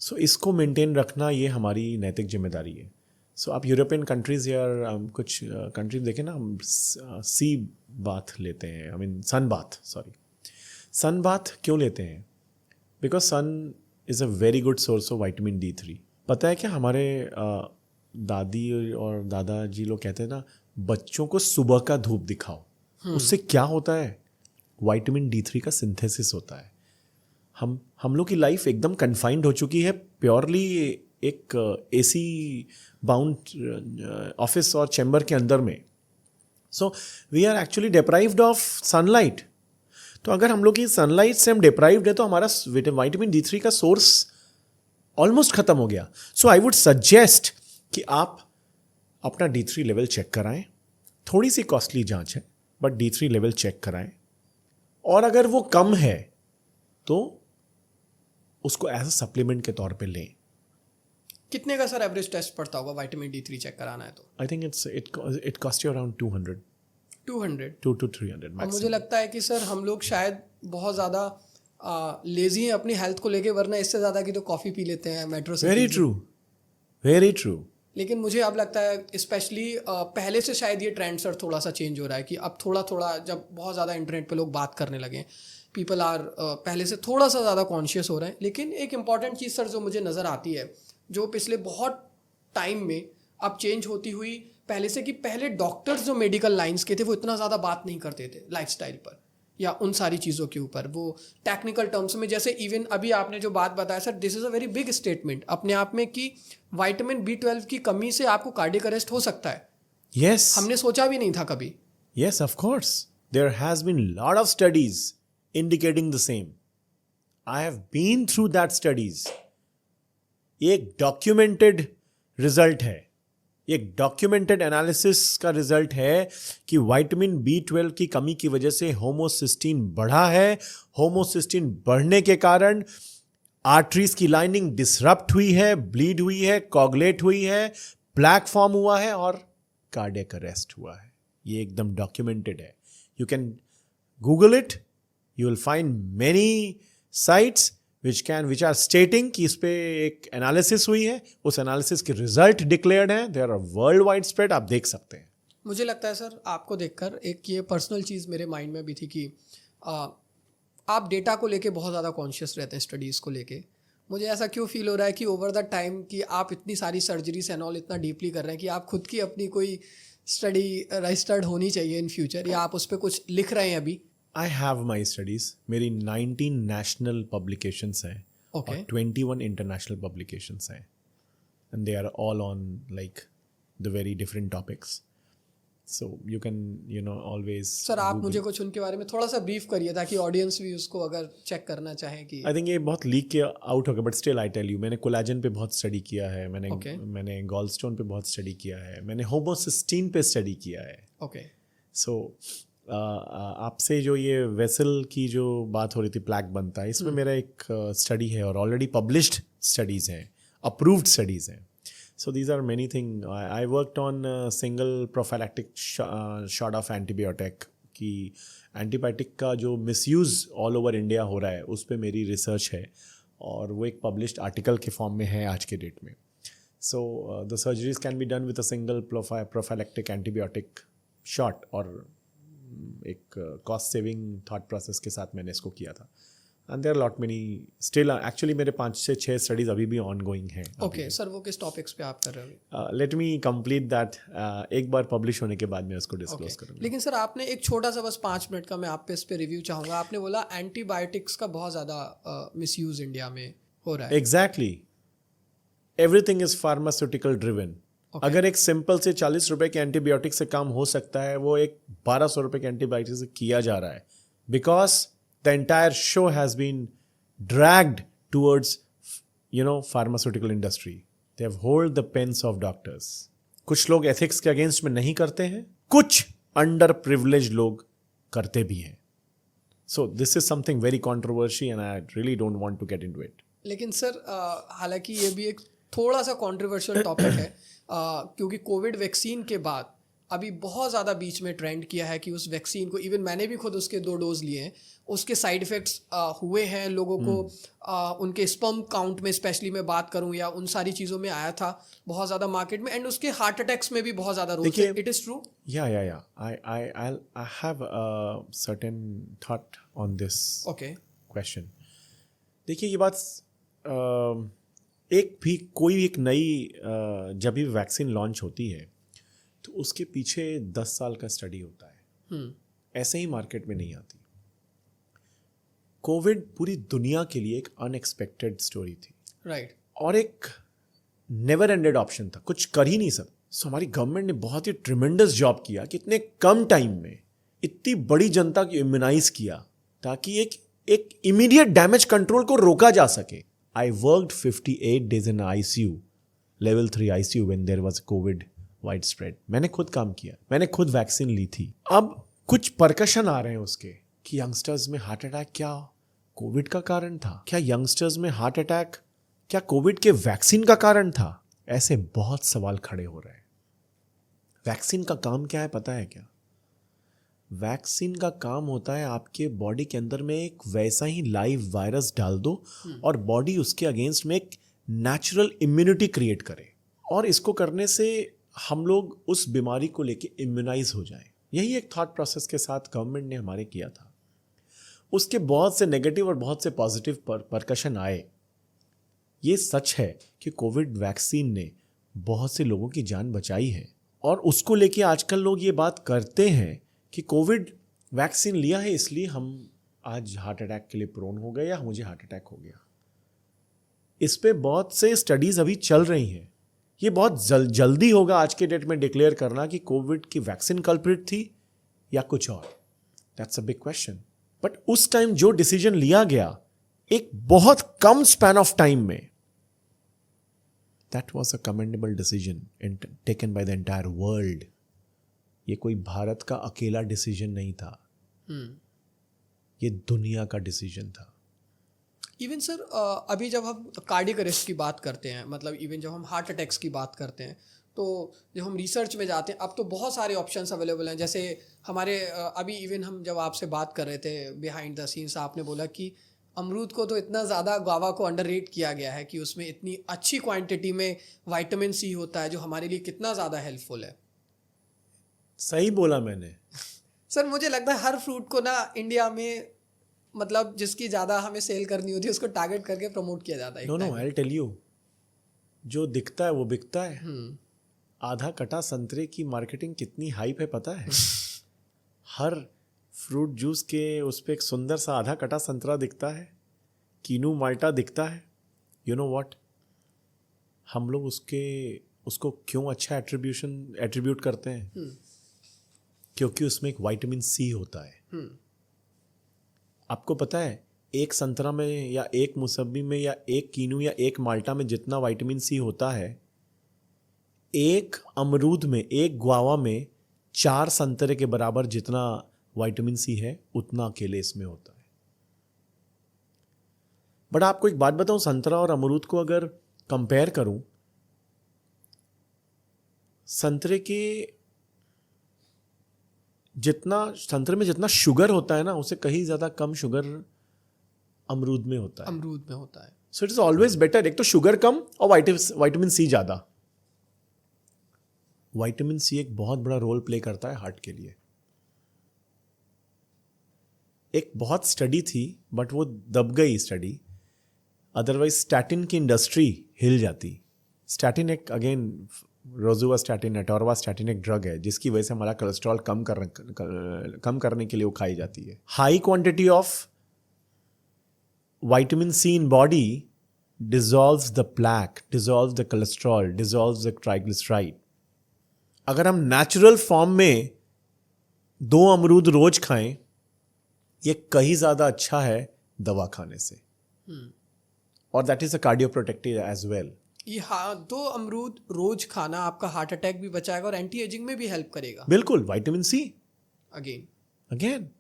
So इसको मेंटेन रखना ये हमारी नैतिक जिम्मेदारी है. सो आप यूरोपियन कंट्रीज़ या कुछ कंट्रीज देखें ना, हम सी बाथ लेते हैं, आई मीन सन बाथ क्यों लेते हैं? Because sun is a very good source of vitamin D3. पता है क्या, हमारे दादी और दादाजी लोग कहते हैं ना, बच्चों को सुबह का धूप दिखाओ. उससे क्या होता है? विटामिन D3 का सिंथेसिस होता है. हम लोग की लाइफ एकदम कन्फाइंड हो चुकी है प्योरली एक AC बाउंड ऑफिस और चैम्बर के अंदर में. So we are actually deprived of sunlight. तो अगर हम लोग की सनलाइट से हम डिप्राइव्ड है तो हमारा विटामिन D3 का सोर्स ऑलमोस्ट खत्म हो गया. सो आई वुड सजेस्ट कि आप अपना D3 लेवल चेक कराएं. थोड़ी सी कॉस्टली जांच है, बट D3 लेवल चेक कराएं. और अगर वो कम है तो उसको एज अ सप्लीमेंट के तौर पे लें. कितने का सर एवरेज टेस्ट पड़ता होगा विटामिन D3 चेक कराना है तो? I think it cost you around 200 200 to 300 और मैक्सिमम. मुझे लगता है कि सर हम लोग शायद बहुत ज़्यादा लेजी हैं अपनी हेल्थ को लेके, वरना इससे ज़्यादा की तो कॉफ़ी पी लेते हैं मेट्रो से. Very true. लेकिन मुझे अब लगता है स्पेशली पहले से शायद ये ट्रेंड सर थोड़ा सा चेंज हो रहा है कि अब थोड़ा थोड़ा जब बहुत ज़्यादा इंटरनेट पे लोग बात करने लगे, पीपल आर पहले से थोड़ा सा ज़्यादा कॉन्शियस हो रहे हैं. लेकिन एक इम्पॉर्टेंट चीज़ सर जो मुझे नज़र आती है, जो पिछले बहुत टाइम में अब चेंज होती हुई पहले से, कि पहले डॉक्टर्स जो मेडिकल लाइंस के थे वो इतना ज़्यादा बात नहीं करते थे लाइफस्टाइल पर या उन सारी चीज़ों के ऊपर. वो टेक्निकल टर्म्स में, जैसे इवन अभी आपने जो बात बताया sir, this is a very big statement अपने आप में कि विटामिन B12 की कमी से आपको कार्डियक अरेस्ट हो सकता है. Yes. हमने सोचा भी नहीं था कभी. Yes, of course. There has been lot of studies indicating the same. I have been through that studies. ये एक डॉक्यूमेंटेड रिजल्ट है, एक डॉक्यूमेंटेड एनालिसिस का रिजल्ट है कि विटामिन B12 की कमी की वजह से होमोसिस्टीन बढ़ा है. होमोसिस्टीन बढ़ने के कारण आर्टरीज की लाइनिंग डिसरप्ट हुई है, ब्लीड हुई है, कोगुलेट हुई है, प्लैक फॉर्म हुआ है और कार्डियक अरेस्ट हुआ है. ये एकदम डॉक्यूमेंटेड है. You can Google it, you will find many sites which are stating कि इस पे एक एनालिसिस हुई है, उस एनालिसिस के रिजल्ट डिक्लेयर्ड हैं, they are worldwide spread. आप देख सकते हैं. मुझे लगता है सर आपको देखकर एक ये पर्सनल चीज़ मेरे माइंड में भी थी कि आप डेटा को लेके बहुत ज़्यादा कॉन्शियस रहते हैं, स्टडीज़ को लेके. मुझे ऐसा क्यों फील हो रहा है कि ओवर द टाइम कि आप इतनी सारी सर्जरीज एंड ऑल इतना डीपली कर रहे हैं कि आप खुद की अपनी कोई स्टडी रजिस्टर्ड होनी चाहिए इन फ्यूचर, या आप उस पर कुछ लिख रहे हैं अभी? I have my studies. मेरी 19 national publications हैं Okay. और 21 international publications हैं, and they are all on like the very different topics. So you can always. Sir आप Google. मुझे कुछ उनके बारे में थोड़ा सा ब्रीफ करिए ताकि ऑडियंस भी उसको अगर चेक करना चाहे कि. I think ये बहुत लीक के आउट हो गया, but still I tell you, मैंने कोलाजन पे बहुत स्टडी किया है, मैंने गॉलस्टोन पे बहुत स्टडी किया है, मैंने होमोसिस्टीन पे स्टडी किया है. ओके. सो आपसे जो ये वेसल की जो बात हो रही थी, प्लैक बनता है, इसमें मेरा एक स्टडी है और ऑलरेडी पब्लिश्ड स्टडीज़ हैं, अप्रूव्ड स्टडीज़ हैं. So these are many thing. I worked on single prophylactic shot of antibiotic की एंटीबायोटिक का जो मिसयूज़ ऑल ओवर इंडिया हो रहा है, उस पर मेरी रिसर्च है और वो एक पब्लिश्ड आर्टिकल के फॉर्म में है आज के डेट में. So the surgeries can be done with a single prophylactic antibiotic shot और एक cost saving thought process के साथ मैंने इसको किया था. And there are lot many still actually मेरे 5 से 6 studies अभी भी ongoing हैं. ओके सर, वो किस टॉपिक्स पे आप कर रहे हो? Let me complete that. एक बार publish होने के बाद मैं उसको disclose करूँगा. लेकिन सर आपने एक छोटा सा बस 5 मिनट का मैं आप पे इस पे रिव्यू चाहूँगा. आपने बोला एंटीबायोटिक्स का बहुत ज़्यादा मिसयूज इंडिया में हो रहा है. Exactly. Everything is pharmaceutical driven. अगर एक सिंपल से 40 रुपए के एंटीबायोटिक से काम हो सकता है, वो एक 1200 रुपए के एंटीबायोटिक से किया जा रहा है. Because the entire show has been dragged towards pharmaceutical industry. They have hold the pens of doctors. कुछ लोग एथिक्स के अगेंस्ट में नहीं करते हैं, कुछ अंडर प्रिविलेज लोग करते भी हैं. So this is something very controversy and I really don't want to get into it. लेकिन सर हालांकि ये भी एक थोड़ा सा कंट्रोवर्शियल टॉपिक है, क्योंकि कोविड वैक्सीन के बाद अभी बहुत ज़्यादा बीच में ट्रेंड किया है कि उस वैक्सीन को, इवन मैंने भी खुद उसके 2 डोज लिए हैं, उसके साइड इफ़ेक्ट्स हुए हैं लोगों को. उनके स्पर्म काउंट में स्पेशली मैं बात करूं या उन सारी चीज़ों में आया था बहुत ज़्यादा मार्केट में, एंड उसके हार्ट अटैक्स में भी बहुत ज़्यादा रोल है. It is true? या I have a certain thought on this question. देखिए ये बात कोई भी एक नई जब भी वैक्सीन लॉन्च होती है तो उसके पीछे 10 साल का स्टडी होता है. ऐसे ही मार्केट में नहीं आती. कोविड पूरी दुनिया के लिए एक अनएक्सपेक्टेड स्टोरी थी, राइट, और एक नेवर एंडेड ऑप्शन था. कुछ कर ही नहीं सब. सो हमारी गवर्नमेंट ने बहुत ही ट्रिमेंडस जॉब किया कि इतने कम टाइम में इतनी बड़ी जनता को इम्यूनाइज किया ताकि एक इमीडिएट डैमेज कंट्रोल को रोका जा सके. I worked 58 days in ICU, level 3 ICU when there was COVID widespread. मैंने खुद काम किया, मैंने खुद वैक्सीन ली थी. अब कुछ परकशन आ रहे हैं उसके कि यंगस्टर्स में हार्ट अटैक क्या कोविड का कारण था, क्या यंगस्टर्स में हार्ट अटैक क्या कोविड के वैक्सीन का कारण था. ऐसे बहुत सवाल खड़े हो रहे हैं. वैक्सीन का काम क्या है पता है क्या? वैक्सीन का काम होता है आपके बॉडी के अंदर में एक वैसा ही लाइव वायरस डाल दो और बॉडी उसके अगेंस्ट में एक नेचुरल इम्यूनिटी क्रिएट करे, और इसको करने से हम लोग उस बीमारी को लेके इम्यूनाइज हो जाएं. यही एक थॉट प्रोसेस के साथ गवर्नमेंट ने हमारे किया था. उसके बहुत से नेगेटिव और बहुत से पॉजिटिव परकशन आए. ये सच है कि कोविड वैक्सीन ने बहुत से लोगों की जान बचाई है, और उसको लेके आजकल लोग ये बात करते हैं कि कोविड वैक्सीन लिया है इसलिए हम आज हार्ट अटैक के लिए प्रोन हो गए या मुझे हार्ट अटैक हो गया. इस पे बहुत से स्टडीज अभी चल रही हैं. ये बहुत जल्दी होगा आज के डेट में डिक्लेयर करना कि कोविड की वैक्सीन कल्प्रिट थी या कुछ और. That's a big question. But उस टाइम जो डिसीजन लिया गया एक बहुत कम स्पैन ऑफ टाइम में, that was a commendable decision taken by the entire world. ये कोई भारत का अकेला डिसीजन नहीं था, ये दुनिया का डिसीजन था. इवन सर अभी जब हम कार्डियक अरेस्ट की बात करते हैं, मतलब इवन जब हम हार्ट अटैक्स की बात करते हैं, तो जब हम रिसर्च में जाते हैं अब तो बहुत सारे ऑप्शंस अवेलेबल हैं. जैसे हमारे अभी इवन हम जब आपसे बात कर रहे थे बिहाइंड द सीन्स, आपने बोला कि अमरूद को तो इतना ज़्यादा गुआवा को अंडररेट किया गया है कि उसमें इतनी अच्छी क्वांटिटी में विटामिन सी होता है जो हमारे लिए कितना ज़्यादा हेल्पफुल है. सही बोला मैंने. सर मुझे लगता है हर फ्रूट को ना इंडिया में, मतलब जिसकी ज़्यादा हमें सेल करनी होती है उसको टारगेट करके प्रमोट किया जाता है. No I will tell you, जो दिखता है वो बिकता है. आधा कटा संतरे की मार्केटिंग कितनी हाइप है पता है? हर फ्रूट जूस के उस पर एक सुंदर सा आधा कटा संतरा दिखता है, कीनू माल्टा दिखता है. यू नो व्हाट, हम लोग उसको क्यों अच्छा एट्रीब्यूट करते हैं? क्योंकि उसमें एक विटामिन सी होता है. आपको पता है एक संतरा में या एक मौसम्बी में या एक कीनू या एक माल्टा में जितना विटामिन सी होता है, एक अमरूद में, एक गुआवा में 4 संतरे के बराबर जितना विटामिन सी है उतना अकेले इसमें होता है. बट आपको एक बात बताऊं, संतरा और अमरूद को अगर कंपेयर करूं, संतरे में जितना शुगर होता है ना, उससे कहीं ज्यादा कम शुगर अमरूद में होता है. So it is always better. एक तो शुगर कम और विटामिन सी ज़्यादा. विटामिन सी एक बहुत बड़ा रोल प्ले करता है हार्ट के लिए. एक बहुत स्टडी थी बट वो दब गई स्टडी, अदरवाइज स्टैटिन की इंडस्ट्री हिल जाती. स्टैटिन एक अगेन रोजुवास्टैटिन, एटोरवास्टैटिन एक ड्रग है जिसकी वजह से हमारा कोलेस्ट्रॉल कम करने के लिए वो खाई जाती है. High quantity of vitamin C in body dissolves the plaque, dissolves the cholesterol, dissolves the triglyceride. अगर हम नेचुरल फॉर्म में 2 अमरूद रोज खाएं, ये कहीं ज़्यादा अच्छा है दवा खाने से. और that is a cardio protective as well. ये 2 अमरूद रोज खाना आपका हार्ट अटैक भी बचाएगा और एंटी एजिंग में भी हेल्प करेगा. बिल्कुल, विटामिन सी अगेन.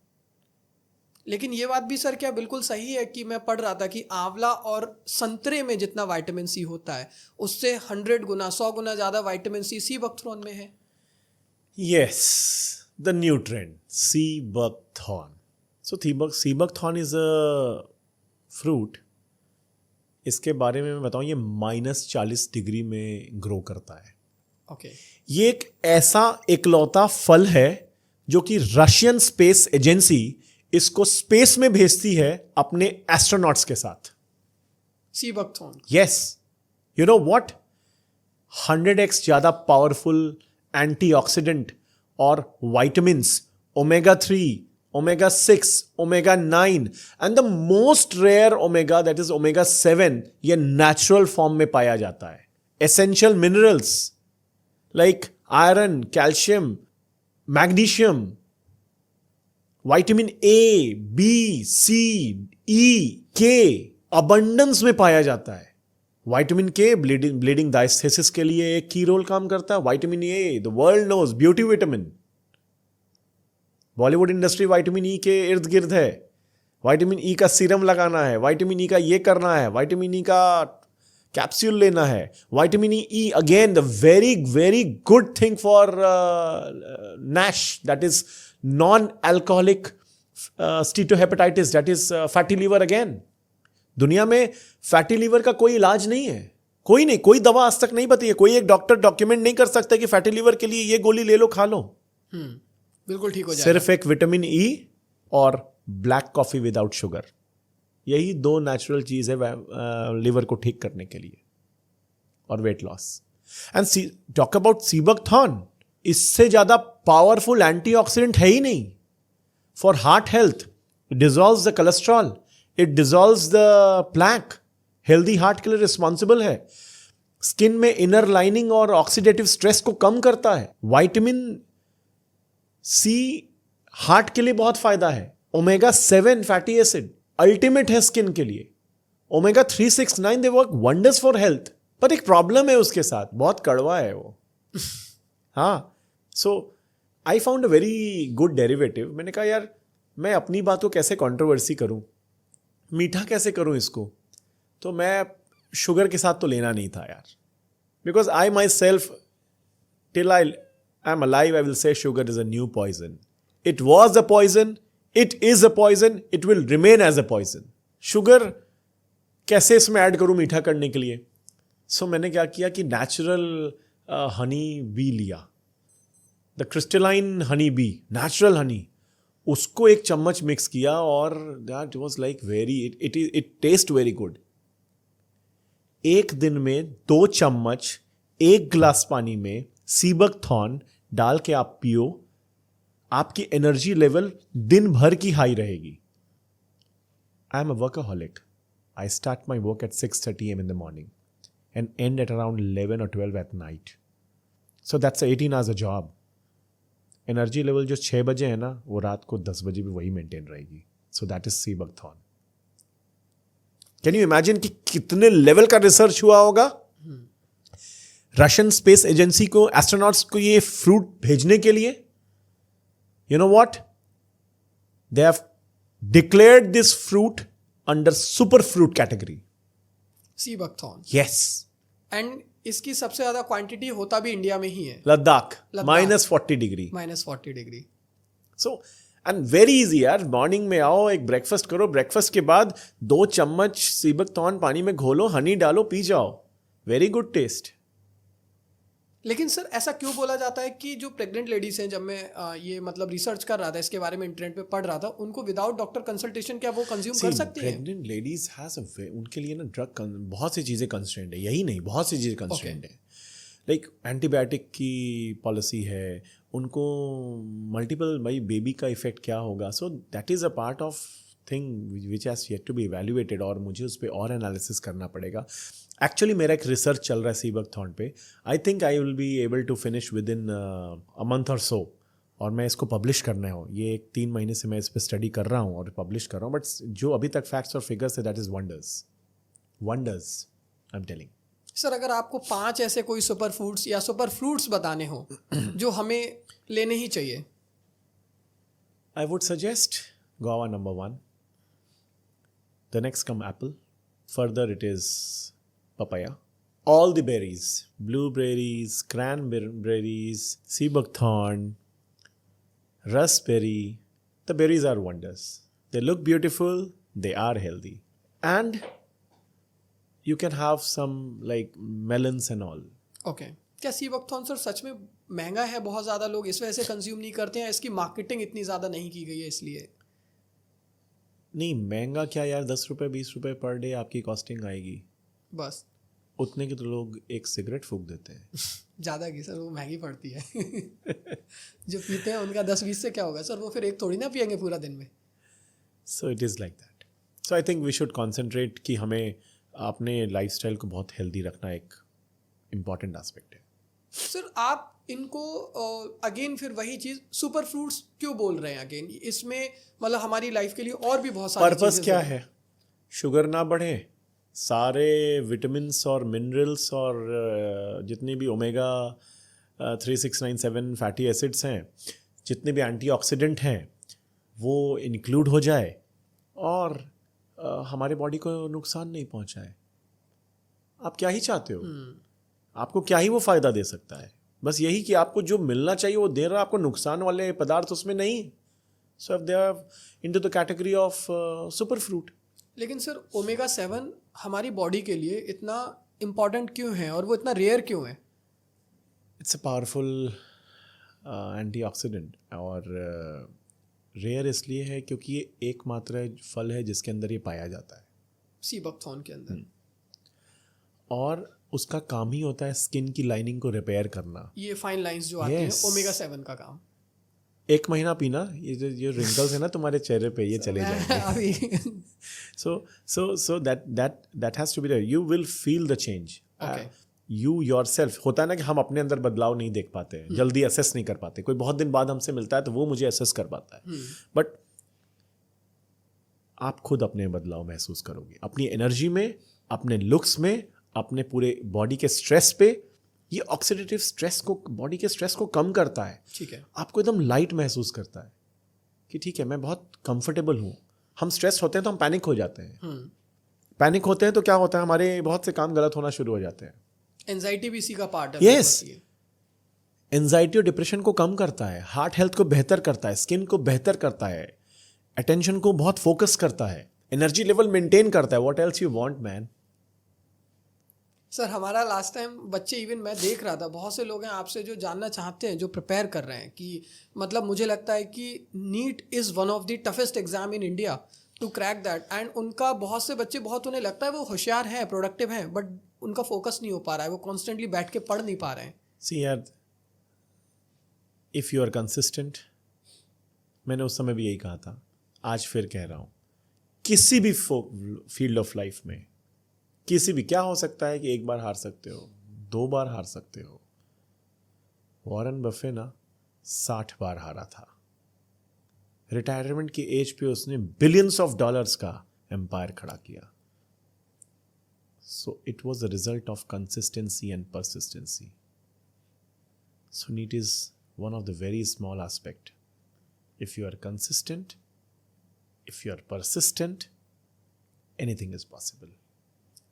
लेकिन ये बात भी सर क्या बिल्कुल सही है कि मैं पढ़ रहा था कि आंवला और संतरे में जितना विटामिन सी होता है उससे 100 गुना 100 गुना ज़्यादा विटामिन सी बकथॉर्न में है. Yes, the new trend sea buckthorn. So sea buckthorn is a fruit. इसके बारे में मैं बताऊं, ये -40 डिग्री में ग्रो करता है. ओके. ये एक ऐसा इकलौता फल है जो कि रशियन स्पेस एजेंसी इसको स्पेस में भेजती है अपने एस्ट्रोनॉट्स के साथ. Sea buckthorn. Yes. You know what, 100x ज्यादा पावरफुल एंटीऑक्सीडेंट और vitamins, omega 3, omega 6, omega 9 and the most rare omega that is omega 7, ये नेचुरल फॉर्म में पाया जाता है. Essential minerals like iron, calcium, magnesium, vitamin A, B, C, E, के अबंडेंस में पाया जाता है. विटामिन के ब्लीडिंग डायस्थेसिस के लिए एक की रोल काम करता है. Vitamin A, the world knows, beauty vitamin. Bollywood industry vitamin E के इर्द गिर्द है. विटामिन ई का सीरम लगाना है, विटामिन ई का ये करना है, विटामिन ई का कैप्सूल लेना है. Vitamin E again the very very good thing for NASH, that is non-alcoholic steatohepatitis, that is fatty liver again. दुनिया में फैटी लीवर का कोई इलाज नहीं है. कोई नहीं, कोई दवा आज तक नहीं बताई है. कोई एक डॉक्टर डॉक्यूमेंट नहीं कर सकता कि फैटी लीवर के लिए ये गोली ले लो, खा लो, बिल्कुल ठीक हो जाएगा. सिर्फ एक विटामिन ई और ब्लैक कॉफी विदाउट शुगर, यही 2 नेचुरल चीज है लिवर को ठीक करने के लिए और weight loss. And talk about sea buckthorn, इससे ज्यादा पावरफुल एंटीऑक्सीडेंट है ही नहीं for heart health. It dissolves the cholesterol, it dissolves the plaque, healthy heart के लिए रिस्पॉन्सिबल है. स्किन में इनर लाइनिंग और ऑक्सीडेटिव स्ट्रेस को कम करता है. विटामिन सी हार्ट के लिए बहुत फायदा है. ओमेगा 7 फैटी एसिड अल्टीमेट है स्किन के लिए. Omega 3, 6, 9 they work wonders for health. पर एक प्रॉब्लम है उसके साथ, बहुत कड़वा है वो. हाँ. So I found a very good derivative. मैंने कहा यार मैं अपनी बात को कैसे कंट्रोवर्सी करूं, मीठा कैसे करूं इसको. तो मैं शुगर के साथ तो लेना नहीं था यार, because I myself till I am alive I will say sugar is a new poison. It was a poison, it is a poison, it will remain as a poison. Sugar कैसे इसमें ऐड करूं मीठा करने के लिए. सो मैंने क्या किया कि नेचुरल हनी बी लिया, the crystalline honey bee, natural Honey, उसको 1 चम्मच मिक्स किया और that was like very it taste very good. 1 दिन में 2 चम्मच 1 गिलास पानी में सी बकथॉर्न डाल के आप पियो, आपकी एनर्जी लेवल दिन भर की हाई रहेगी. I am a workaholic. I start my work at 6:30 a.m. in the morning and end at around 11 or 12 at night. So that's 18 hours a job. Energy level जो 6 बजे है ना, वो रात को 10 बजे भी वही मेंटेन रहेगी. So that is sea buckthorn. Can you imagine कि कितने लेवल का रिसर्च हुआ होगा रशियन स्पेस एजेंसी को, एस्ट्रोनॉट्स को ये फ्रूट भेजने के लिए. You know what, they have declared this fruit under super fruit category. C buckthorn. Yes. And इसकी सबसे ज्यादा क्वांटिटी होता भी इंडिया में ही है, Ladakh -40 degree. -40 degree. So and very easy यार, मॉर्निंग में आओ, एक ब्रेकफास्ट करो, ब्रेकफास्ट के बाद 2 चम्मच सीबकथॉर्न पानी में घोलो, हनी डालो, पी जाओ, वेरी गुड टेस्ट। लेकिन सर ऐसा क्यों बोला जाता है कि जो प्रेग्नेंट लेडीज हैं, जब मैं ये मतलब रिसर्च कर रहा था इसके बारे में, इंटरनेट पे पढ़ रहा था, उनको विदाउट डॉक्टर कंसल्टेशन क्या वो कंज्यूम कर सकती हैं? प्रेग्नेंट लेडीज हैज उनके लिए ना ड्रग बहुत सी चीज़ें कंस्ट्रेंट है, यही नहीं बहुत सी चीज़ें कंस्ट्रेंट है। लाइक एंटीबायोटिक की पॉलिसी है, उनको मल्टीपल भाई बेबी का इफेक्ट क्या होगा, so that is a part of thing which has yet to be evaluated, और मुझे उस पर और एनालिसिस करना पड़ेगा। एक्चुअली मेरा एक रिसर्च चल रहा है सीबकथॉर्न पे, I think I will be able to finish within a month और सो, और मैं इसको पब्लिश करना हो, ये 3 महीने से मैं इस पर स्टडी कर रहा हूँ और पब्लिश कर रहा हूँ, बट जो अभी तक फैक्ट्स और फिगर्स है that is wonders, wonders I am telling. Sir अगर आपको 5 ऐसे कोई सुपर फूड्स या सुपर फ्रूट्स बताने हो जो हमें लेने ही चाहिए, I would suggest guava number 1. The next come apple. Further it is papaya. All the berries, blueberries, cranberries, sea buckthorn, raspberry. The berries are wonders. They look beautiful. They are healthy. And you can have some like melons and all. Okay क्या सीबकथॉर्न सर सच में महंगा है? बहुत ज़्यादा लोग इस वजह से कंज्यूम नहीं करते हैं, इसकी मार्केटिंग इतनी ज़्यादा नहीं की गई है इसलिए? नहीं महंगा क्या यार, 10 रुपये 20 रुपये पर डे आपकी कॉस्टिंग आएगी, बस उतने की तो लोग एक सिगरेट फूंक देते हैं। ज़्यादा की सर, वो महंगी पड़ती है। जो पीते हैं उनका 10-20 से क्या होगा सर, वो फिर एक थोड़ी ना पियेंगे पूरा दिन में। So it is like that. So I think we should concentrate कि हमें अपने लाइफस्टाइल को बहुत हेल्दी रखना एक इम्पॉर्टेंट एस्पेक्ट है। सर आप इनको अगेन फिर वही चीज़ सुपर फ्रूट्स क्यों बोल रहे हैं अगेन? इसमें मतलब हमारी लाइफ के लिए और भी बहुत सारी पर्पस चीज़ें क्या हैं। है? शुगर ना बढ़े, सारे विटामिन्स और मिनरल्स और जितने भी ओमेगा 3, 6, 9, 7 फैटी एसिड्स हैं, जितने भी एंटीऑक्सीडेंट हैं, वो इंक्लूड हो जाए और हमारे बॉडी को नुकसान नहीं पहुंचाए। आप क्या ही चाहते हो? आपको क्या ही वो फ़ायदा दे सकता है? बस यही कि आपको जो मिलना चाहिए वो दे रहा है, आपको नुकसान वाले पदार्थ उसमें नहीं। So if they are into the category of super fruit. लेकिन सर ओमेगा 7 हमारी बॉडी के लिए इतना इम्पोर्टेंट क्यों है और वो इतना रेयर क्यों है? इट्स अ पावरफुल एंटीऑक्सीडेंट, और रेयर इसलिए है क्योंकि ये एकमात्र फल है जिसके अंदर ये पाया जाता है, सीबकथॉर्न के अंदर। और उसका काम ही होता है स्किन की लाइनिंग को रिपेयर करना। ये फाइन लाइंस जो आती हैं, Yes. ओमेगा 7 का काम। 1 महीना पीना, ये रिंकल्स है ना तुम्हारे चेहरे पे, ये चले जाएंगे। अभी So that has to be there. You will feel the change. Okay. You yourself, होता है ना कि हम अपने अंदर बदलाव नहीं देख पाते हैं, जल्दी असेस नहीं कर पाते। कोई बहुत दिन बाद हमसे मिलता है तो वो मुझे असेस कर पाता है, बट आप खुद अपने बदलाव महसूस करोगे, अपनी एनर्जी में, अपने लुक्स में, अपने पूरे बॉडी के स्ट्रेस पे। ये ऑक्सीडेटिव स्ट्रेस को, बॉडी के स्ट्रेस को कम करता है। ठीक है। आपको एकदम लाइट महसूस करता है कि ठीक है मैं बहुत कंफर्टेबल हूँ। हम स्ट्रेस होते हैं तो हम पैनिक हो जाते हैं। पैनिक होते हैं तो क्या होता है, हमारे बहुत से काम गलत होना शुरू हो जाते हैं। एंजाइटी भी इसी का पार्ट है। Yes. एंजाइटी और डिप्रेशन को कम करता है, हार्ट हेल्थ को बेहतर करता है, स्किन को बेहतर करता है, अटेंशन को बहुत फोकस करता है, एनर्जी लेवल मेंटेन करता है। What else you want man? Sir हमारा लास्ट टाइम बच्चे, इवन मैं देख रहा था, बहुत से लोग हैं आपसे जो जानना चाहते हैं, जो प्रिपेयर कर रहे हैं कि मतलब मुझे लगता है कि NEET is one of the toughest exam in India to crack that, and उनका बहुत से बच्चे, बहुत उन्हें लगता है वो होशियार हैं, प्रोडक्टिव हैं, बट उनका फोकस नहीं हो पा रहा है, वो कॉन्स्टेंटली बैठ के पढ़ नहीं पा रहे हैं। सी यार, इफ़ यू आर कंसिस्टेंट, मैंने उस समय भी यही कहा था, आज फिर कह रहा हूँ, किसी भी फील्ड ऑफ लाइफ में, किसी भी, क्या हो सकता है कि 1 बार हार सकते हो, 2 बार हार सकते हो। वॉरेन बफे ना 60 बार हारा था। रिटायरमेंट की एज पे उसने बिलियंस ऑफ डॉलर्स का एम्पायर खड़ा किया। So it was the result of consistency and persistence. So NEET is one of the very small aspect. If you are consistent, if you are persistent, anything is possible.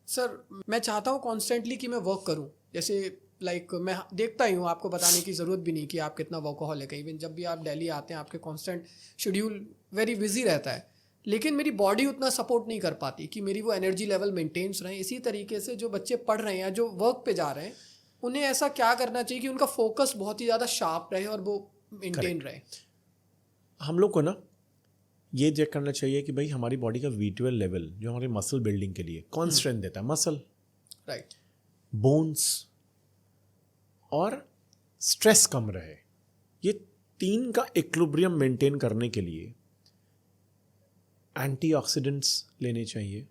Sir मैं चाहता हूँ कॉन्स्टेंटली कि मैं वर्क करूँ, जैसे लाइक मैं देखता ही हूँ, आपको बताने की ज़रूरत भी नहीं कि आप कितना वर्कोहॉलिक है। इवन जब भी आप दिल्ली आते हैं आपके कांस्टेंट शेड्यूल वेरी बिजी रहता है, लेकिन मेरी बॉडी उतना सपोर्ट नहीं कर पाती कि मेरी वो एनर्जी लेवल मेंटेन्स रहे। इसी तरीके से जो बच्चे पढ़ रहे हैं या जो वर्क पे जा रहे हैं, उन्हें ऐसा क्या करना चाहिए कि उनका फोकस बहुत ही ज़्यादा शार्प रहे और वो मेंटेन रहे? हम लोग को ना ये चेक करना चाहिए कि भाई हमारी बॉडी का V12 लेवल जो हमारी मसल बिल्डिंग के लिए कौन स्ट्रेंथ देता है, मसल, राइट, बोन्स और स्ट्रेस कम रहे। ये तीन का इक्विलिब्रियम मेंटेन करने के लिए एंटीऑक्सीडेंट्स लेने चाहिए।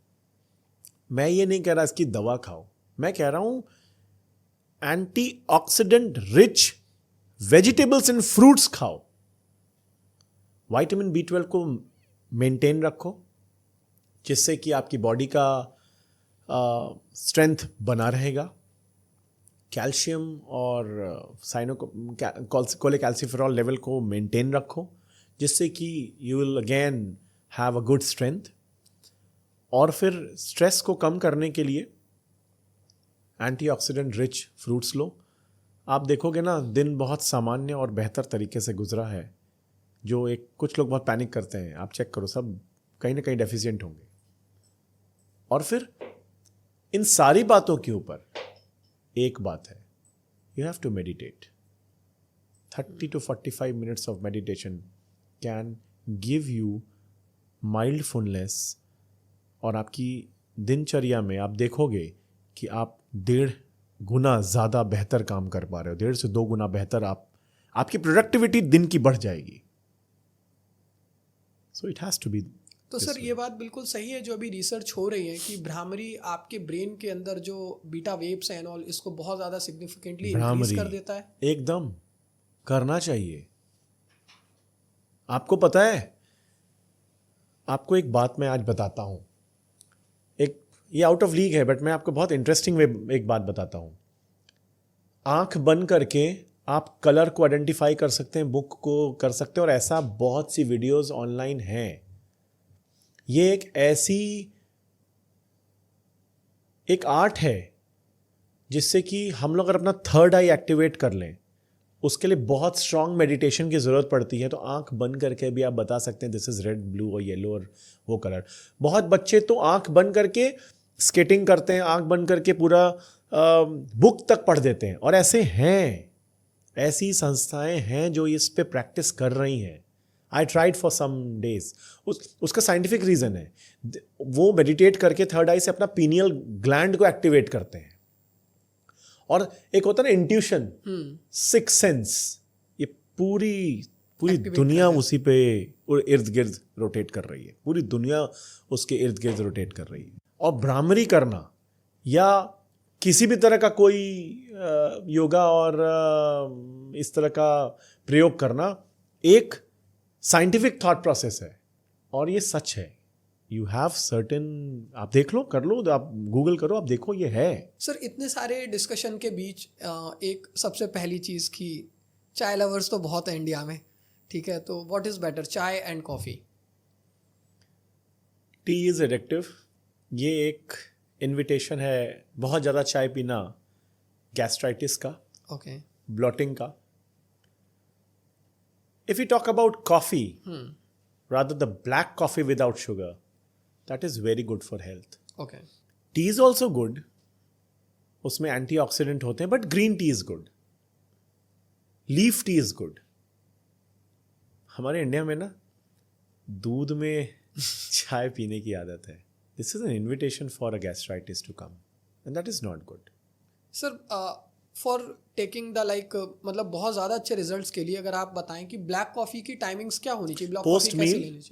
मैं ये नहीं कह रहा इसकी दवा खाओ, मैं कह रहा हूं antioxidant rich vegetables and fruits खाओ। विटामिन B12 को मेंटेन रखो जिससे कि आपकी बॉडी का स्ट्रेंथ बना रहेगा। कैल्शियम और कोलेकैल्सिफेरॉल लेवल को मेंटेन रखो जिससे कि you will again have a good strength. और फिर स्ट्रेस को कम करने के लिए एंटीऑक्सीडेंट रिच फ्रूट्स लो। आप देखोगे ना दिन बहुत सामान्य और बेहतर तरीके से गुजरा है। जो एक कुछ लोग बहुत पैनिक करते हैं, आप चेक करो सब कहीं ना कहीं डेफिशिएंट होंगे। और फिर इन सारी बातों के ऊपर एक बात है, you have to meditate. 30 to 45 minutes of meditation can give you mindfulness। और आपकी दिनचर्या में आप देखोगे कि आप 1.5 गुना ज़्यादा बेहतर काम कर पा रहे हो, 1.5 से 2 गुना बेहतर आपकी प्रोडक्टिविटी दिन की बढ़ जाएगी। So it has to be. तो सर ये बात बिल्कुल सही है जो अभी रिसर्च हो रही है कि भ्रामरी आपके ब्रेन के अंदर जो बीटा वेव्स हैं ऑल, इसको बहुत ज़्यादा सिग्निफिकेंटली इंक्रीज कर देता है। एकदम करना चाहिए। आपको पता है, आपको एक बात मैं आज बताता हूं, ये आउट ऑफ लीग है बट मैं आपको बहुत इंटरेस्टिंग एक बात बताता हूं। आंख बंद करके आप कलर को आइडेंटिफाई कर सकते हैं, बुक को कर सकते हैं, और ऐसा बहुत सी वीडियोस ऑनलाइन हैं। ये एक आर्ट है जिससे कि हम लोग अगर अपना थर्ड आई एक्टिवेट कर लें, उसके लिए बहुत स्ट्रांग मेडिटेशन की ज़रूरत पड़ती है। तो आंख बंद करके भी आप बता सकते हैं दिस इज़ रेड, ब्लू और येलो और वो कलर। बहुत बच्चे तो आंख बंद करके स्केटिंग करते हैं, आंख बंद करके पूरा बुक तक पढ़ देते हैं। और ऐसी संस्थाएं हैं जो इस पे प्रैक्टिस कर रही हैं। I tried for some days. उसका साइंटिफिक रीज़न है, वो मेडिटेट करके थर्ड आई से अपना पीनियल ग्लैंड को एक्टिवेट करते हैं। और एक होता है ना इंट्यूशन, सिक्स सेंस, ये पूरी दुनिया उसी पे इर्द गिर्द रोटेट कर रही है, पूरी दुनिया उसके इर्द गिर्द रोटेट कर रही है। और भ्रामरी करना या किसी भी तरह का कोई योगा और इस तरह का प्रयोग करना एक साइंटिफिक थॉट प्रोसेस है और ये सच है। यू हैव सर्टेन, आप देख लो, कर लो, आप गूगल करो, आप देखो, ये है। सर इतने सारे डिस्कशन के बीच एक सबसे पहली चीज़ की, चाय लवर्स तो बहुत है इंडिया में, ठीक है, तो व्हाट इज़ बेटर, चाय and coffee? T is addictive. ये एक इनविटेशन है। बहुत ज़्यादा चाय पीना गैस्ट्राइटिस का, ओके, ब्लॉटिंग का। If you talk about coffee, rather the black coffee without sugar, that is very good for health. Okay. Tea is also good, उसमें antioxidant होते हैं, but green tea is good. Leaf tea is good. हमारे इंडिया में ना दूध में चाय पीने की आदत है. This is an invitation for a gastritis to come, and that is not good. Sir, for taking the like मतलब बहुत ज़्यादा अच्छे रिजल्ट्स के लिए अगर आप बताएं कि ब्लैक कॉफ़ी की टाइमिंग्स क्या होनी चाहिए, ब्लैक कॉफ़ी कैसे लेनी चाहिए?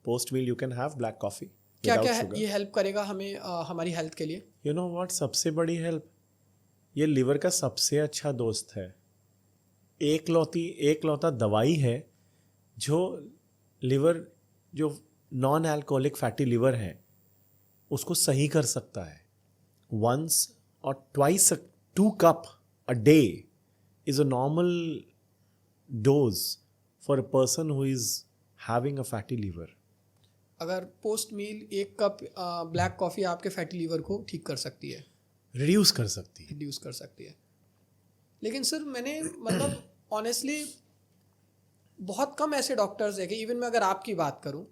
Post meal you can have black coffee. क्या क्या है ये हेल्प करेगा हमें हमारी हेल्थ के लिए? यू नो व्हाट, सबसे बड़ी हेल्प, ये लिवर का सबसे अच्छा दोस्त है। एक लौता दवाई है जो लिवर, जो नॉन अल्कोहलिक फैटी लिवर है, उसको सही कर सकता है। वंस और twice 2 cup a day is a normal dose for a person who is having a fatty liver. अगर पोस्ट मील 1 कप ब्लैक कॉफ़ी आपके फैटी लीवर को ठीक कर सकती है, रिड्यूस कर सकती है। लेकिन सर मैंने मतलब ऑनेस्टली बहुत कम ऐसे डॉक्टर्स है कि इवन मैं अगर आपकी बात करूं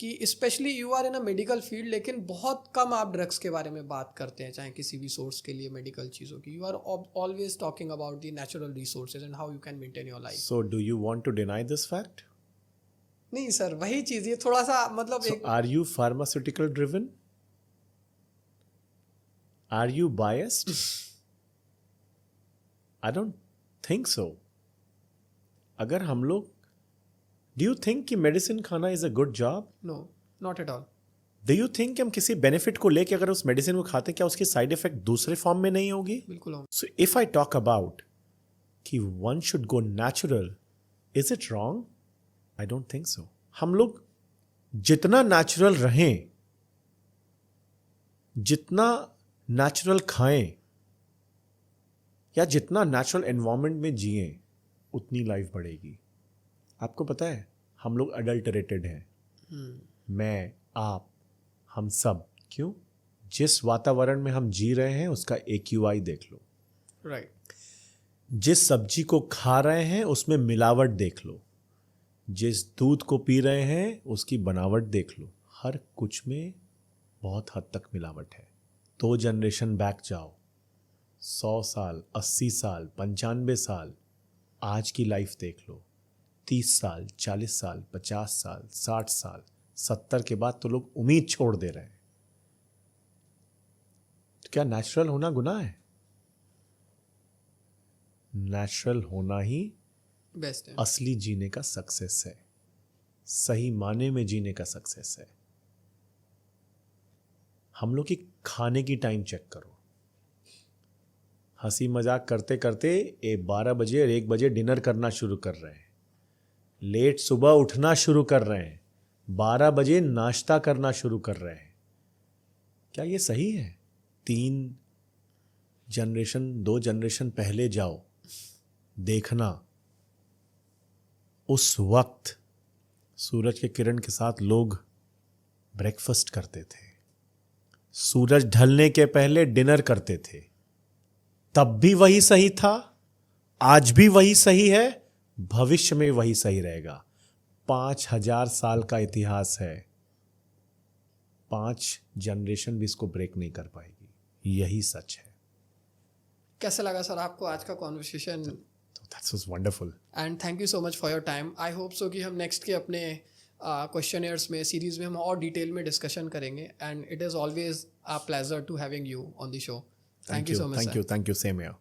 कि specially you are in a medical field, लेकिन बहुत कम आप ड्रग्स के बारे में बात करते हैं, चाहे किसी भी सोर्स के लिए मेडिकल चीज़ों की। You are always talking about the natural resources and how you can maintain your life. So do you want to deny this fact? नहीं सर, वही चीज़, ये थोड़ा सा मतलब So एक are you pharmaceutical driven? Are you biased? I don't think so. अगर हम लोग, do you think कि मेडिसिन खाना is a good job? No, not at all. Do you think कि हम किसी बेनिफिट को लेके अगर उस मेडिसिन को खाते हैं, क्या उसकी साइड इफेक्ट दूसरे फॉर्म में नहीं होगी? बिल्कुल होंगे। So if I talk about कि one should go natural, is it wrong? I don't think so. हम लोग जितना नेचुरल रहें, जितना नेचुरल खाएं, या जितना नेचुरल एनवायरनमेंट में जिएं, उतनी लाइफ बढ़ेगी। आपको पता है हम लोग अडल्टरेटेड हैं, मैं, आप, हम सब। क्यों? जिस वातावरण में हम जी रहे हैं उसका AQI देख लो, राइट। जिस सब्जी को खा रहे हैं उसमें मिलावट देख लो, जिस दूध को पी रहे हैं उसकी बनावट देख लो, हर कुछ में बहुत हद तक मिलावट है। 2 जनरेशन बैक जाओ, 100 साल, 80 साल, 95 साल, आज की लाइफ देख लो, 30 साल, 40 साल, 50 साल, 60 साल, 70 के बाद तो लोग उम्मीद छोड़ दे रहे हैं। तो क्या नेचुरल होना गुनाह है? नेचुरल होना ही बेस्ट है। असली जीने का सक्सेस है, सही माने में जीने का सक्सेस है। हम लोग की खाने की टाइम चेक करो, हंसी मजाक करते करते 12 बजे और 1 बजे डिनर करना शुरू कर रहे हैं, लेट सुबह उठना शुरू कर रहे हैं, 12 बजे नाश्ता करना शुरू कर रहे हैं। क्या ये सही है? 3 जनरेशन 2 जनरेशन पहले जाओ, देखना उस वक्त सूरज के किरण के साथ लोग ब्रेकफास्ट करते थे, सूरज ढलने के पहले डिनर करते थे। तब भी वही सही था, आज भी वही सही है, भविष्य में वही सही रहेगा। 5000 साल का इतिहास है, 5 जनरेशन भी इसको ब्रेक नहीं कर पाएगी। यही सच है। कैसा लगा सर आपको आज का conversation? That was wonderful. And thank you so much for your time. I hope so कि हम नेक्स्ट के अपने क्वेश्चनर्स में सीरीज में हम और डिटेल में डिस्कशन करेंगे। And it is always a pleasure to having you on the show. Thank you so much. Thank you. Same here.